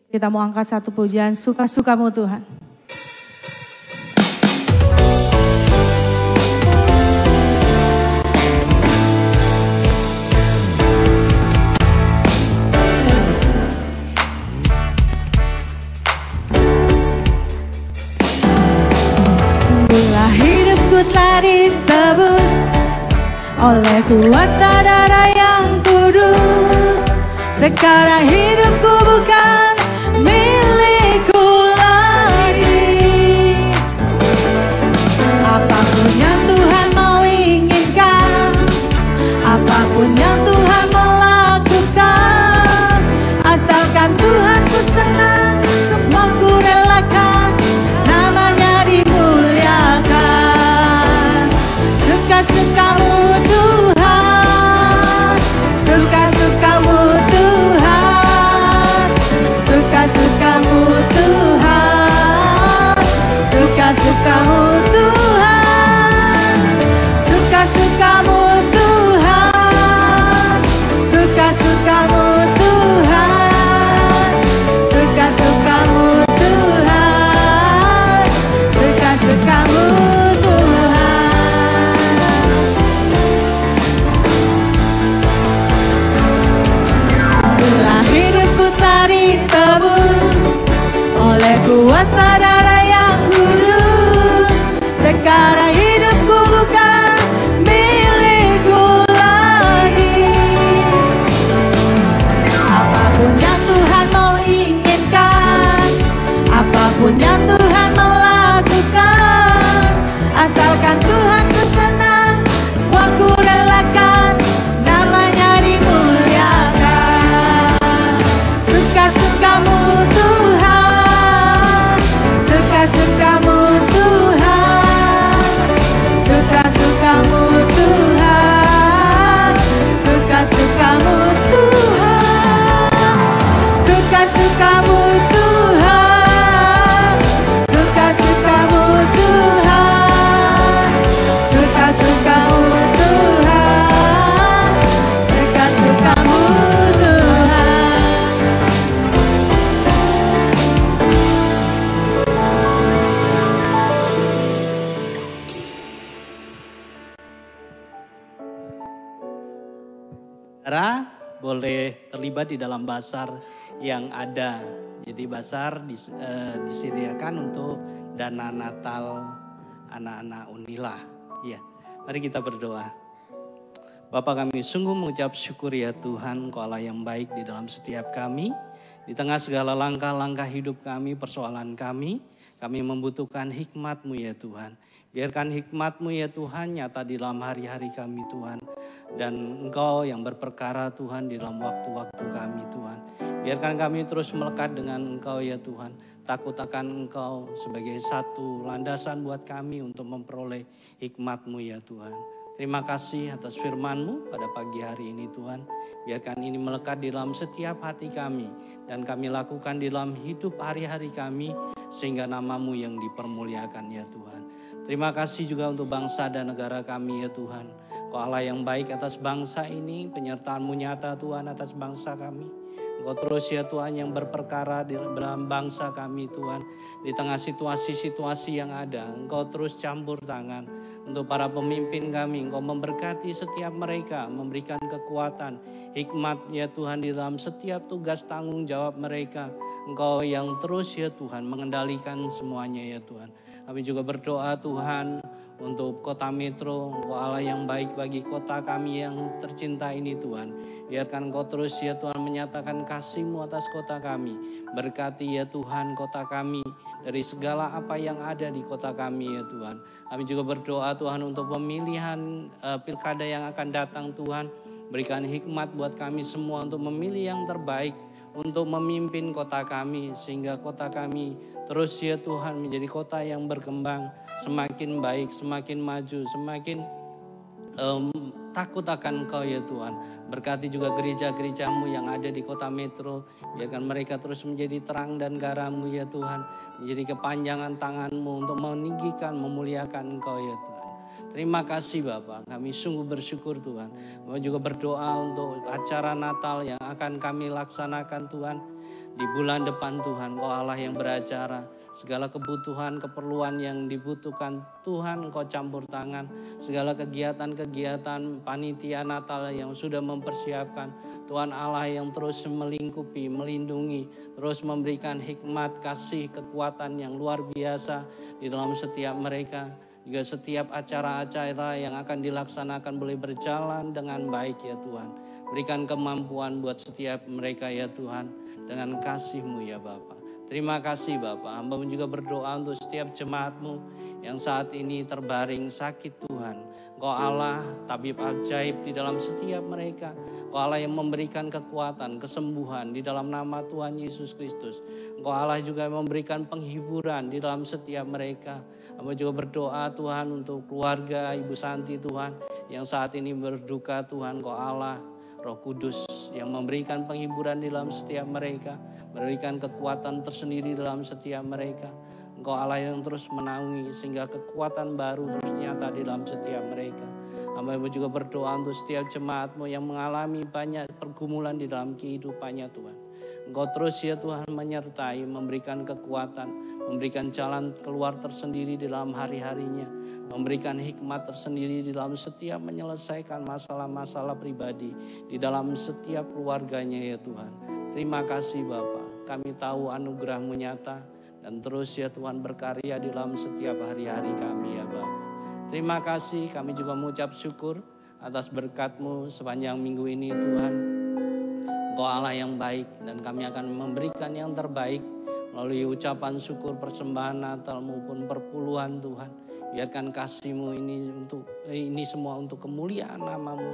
Kita mau angkat satu pujian, suka-sukamu Tuhan. oleh kuasa darah yang kudus. Sekarang hidupku bukan milikku lagi. Apapun yang Tuhan mau inginkan, apapun yang Tuhan mau lakukan, asalkan Tuhan ku senang, semua ku relakan, namanya dimuliakan. Suka-sukamu Tuhan, suka-sukamu Tuhan, suka-sukamu Tuhan, suka-sukamu Tuhan, suka-sukamu Tuhan, suka-sukamu Tuhan, suka-sukamu Tuhan, suka-sukamu oleh kuasa darah yang kudus. Sekarang hidupku bukan milikku lagi. Apapun yang Tuhan mau inginkan, apapun yang Tuhan mau lakukan, asalkan Tuhan ku senang, semua ku relakan, namanya dimuliakan. Suka-sukamu Tuhan, suka-sukamu Tuhan, suka-sukamu Tuhan, suka-sukamu Tuhan, suka-sukamu Tuhan, suka-sukamu Tuhan, suka-sukamu Tuhan, suka-sukamu Tuhan. Saudara boleh terlibat di dalam basar yang ada. Jadi basar disediakan untuk dana Natal anak-anak Unila. Ya, mari kita berdoa. Bapa kami sungguh mengucap syukur ya Tuhan, Engkau Allah yang baik di dalam setiap kami. Di tengah segala langkah-langkah hidup kami, persoalan kami membutuhkan hikmat-Mu ya Tuhan. Biarkan hikmat-Mu ya Tuhan nyata di dalam hari-hari kami Tuhan. Dan Engkau yang berperkara Tuhan di dalam waktu-waktu kami Tuhan. Biarkan kami terus melekat dengan Engkau ya Tuhan. Takut akan Engkau sebagai satu landasan buat kami untuk memperoleh hikmat-Mu ya Tuhan. Terima kasih atas firman-Mu pada pagi hari ini Tuhan. Biarkan ini melekat di dalam setiap hati kami. Dan kami lakukan di dalam hidup hari-hari kami. Sehingga nama-Mu yang dipermuliakan ya Tuhan. Terima kasih juga untuk bangsa dan negara kami ya Tuhan. Engkau Allah yang baik atas bangsa ini. Penyertaan-Mu nyata Tuhan atas bangsa kami. Engkau terus ya Tuhan yang berperkara di dalam bangsa kami Tuhan. Di tengah situasi-situasi yang ada. Engkau terus campur tangan. Untuk para pemimpin kami. Engkau memberkati setiap mereka. Memberikan kekuatan. Hikmat ya Tuhan di dalam setiap tugas tanggung jawab mereka. Engkau yang terus ya Tuhan mengendalikan semuanya ya Tuhan. Kami juga berdoa Tuhan untuk kota Metro, Engkau Allah yang baik bagi kota kami yang tercinta ini Tuhan. Biarkan Engkau terus ya Tuhan menyatakan kasih-Mu atas kota kami. Berkati ya Tuhan kota kami dari segala apa yang ada di kota kami ya Tuhan. Kami juga berdoa Tuhan untuk pemilihan pilkada yang akan datang Tuhan. Berikan hikmat buat kami semua untuk memilih yang terbaik. Untuk memimpin kota kami sehingga kota kami terus ya Tuhan menjadi kota yang berkembang, semakin baik, semakin maju, semakin takut akan Engkau ya Tuhan. Berkati juga gereja-gereja-Mu yang ada di kota Metro. Biarkan mereka terus menjadi terang dan garam-Mu ya Tuhan. Menjadi kepanjangan tangan-Mu untuk meninggikan, memuliakan Engkau ya Tuhan. Terima kasih Bapak, kami sungguh bersyukur Tuhan. Kami juga berdoa untuk acara Natal yang akan kami laksanakan Tuhan. Di bulan depan Tuhan, Engkau Allah yang beracara. Segala kebutuhan, keperluan yang dibutuhkan Tuhan Engkau campur tangan. Segala kegiatan-kegiatan panitia Natal yang sudah mempersiapkan. Tuhan Allah yang terus melingkupi, melindungi. Terus memberikan hikmat, kasih, kekuatan yang luar biasa di dalam setiap mereka. Juga setiap acara-acara yang akan dilaksanakan boleh berjalan dengan baik ya Tuhan. Berikan kemampuan buat setiap mereka ya Tuhan. Dengan kasih-Mu ya Bapa. Terima kasih Bapa. Hamba juga berdoa untuk setiap jemaat-Mu yang saat ini terbaring sakit Tuhan. Engkau Allah tabib ajaib di dalam setiap mereka. Engkau Allah yang memberikan kekuatan, kesembuhan di dalam nama Tuhan Yesus Kristus. Engkau Allah juga yang memberikan penghiburan di dalam setiap mereka. Hamba juga berdoa Tuhan untuk keluarga Ibu Santi Tuhan yang saat ini berduka Tuhan. Engkau Allah Roh Kudus yang memberikan penghiburan di dalam setiap mereka, memberikan kekuatan tersendiri dalam setiap mereka. Engkau Allah yang terus menaungi sehingga kekuatan baru terus nyata di dalam setiap mereka. Hamba juga berdoa untuk setiap jemaat-Mu yang mengalami banyak pergumulan di dalam kehidupannya Tuhan. Engkau terus ya Tuhan menyertai, memberikan kekuatan, memberikan jalan keluar tersendiri di dalam hari-harinya, memberikan hikmat tersendiri di dalam setiap menyelesaikan masalah-masalah pribadi di dalam setiap keluarganya ya Tuhan. Terima kasih Bapa, kami tahu anugerah-Mu nyata dan terus ya Tuhan berkarya di dalam setiap hari-hari kami ya Bapa. Terima kasih, kami juga mengucap syukur atas berkat-Mu sepanjang minggu ini Tuhan. Engkau Allah yang baik dan kami akan memberikan yang terbaik melalui ucapan syukur, persembahan Natal maupun perpuluhan Tuhan. Biarkan kasih-Mu ini semua untuk kemuliaan nama-Mu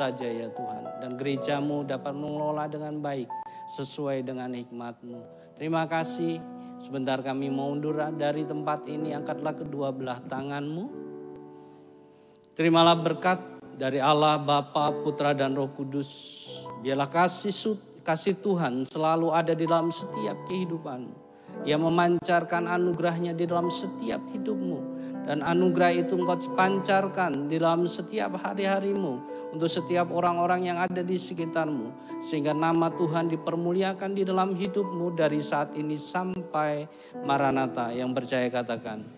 saja ya Tuhan. Dan gereja-Mu dapat mengelola dengan baik sesuai dengan hikmat-Mu. Terima kasih. Sebentar kami mau undur dari tempat ini, angkatlah kedua belah tangan-Mu. Terimalah berkat dari Allah Bapa, Putra dan Roh Kudus. Biarlah kasih Tuhan selalu ada di dalam setiap kehidupanmu. Ia memancarkan anugerahnya di dalam setiap hidupmu. Dan anugerah itu engkau pancarkan di dalam setiap hari-harimu. Untuk setiap orang-orang yang ada di sekitarmu. Sehingga nama Tuhan dipermuliakan di dalam hidupmu dari saat ini sampai Maranatha. Yang percaya katakan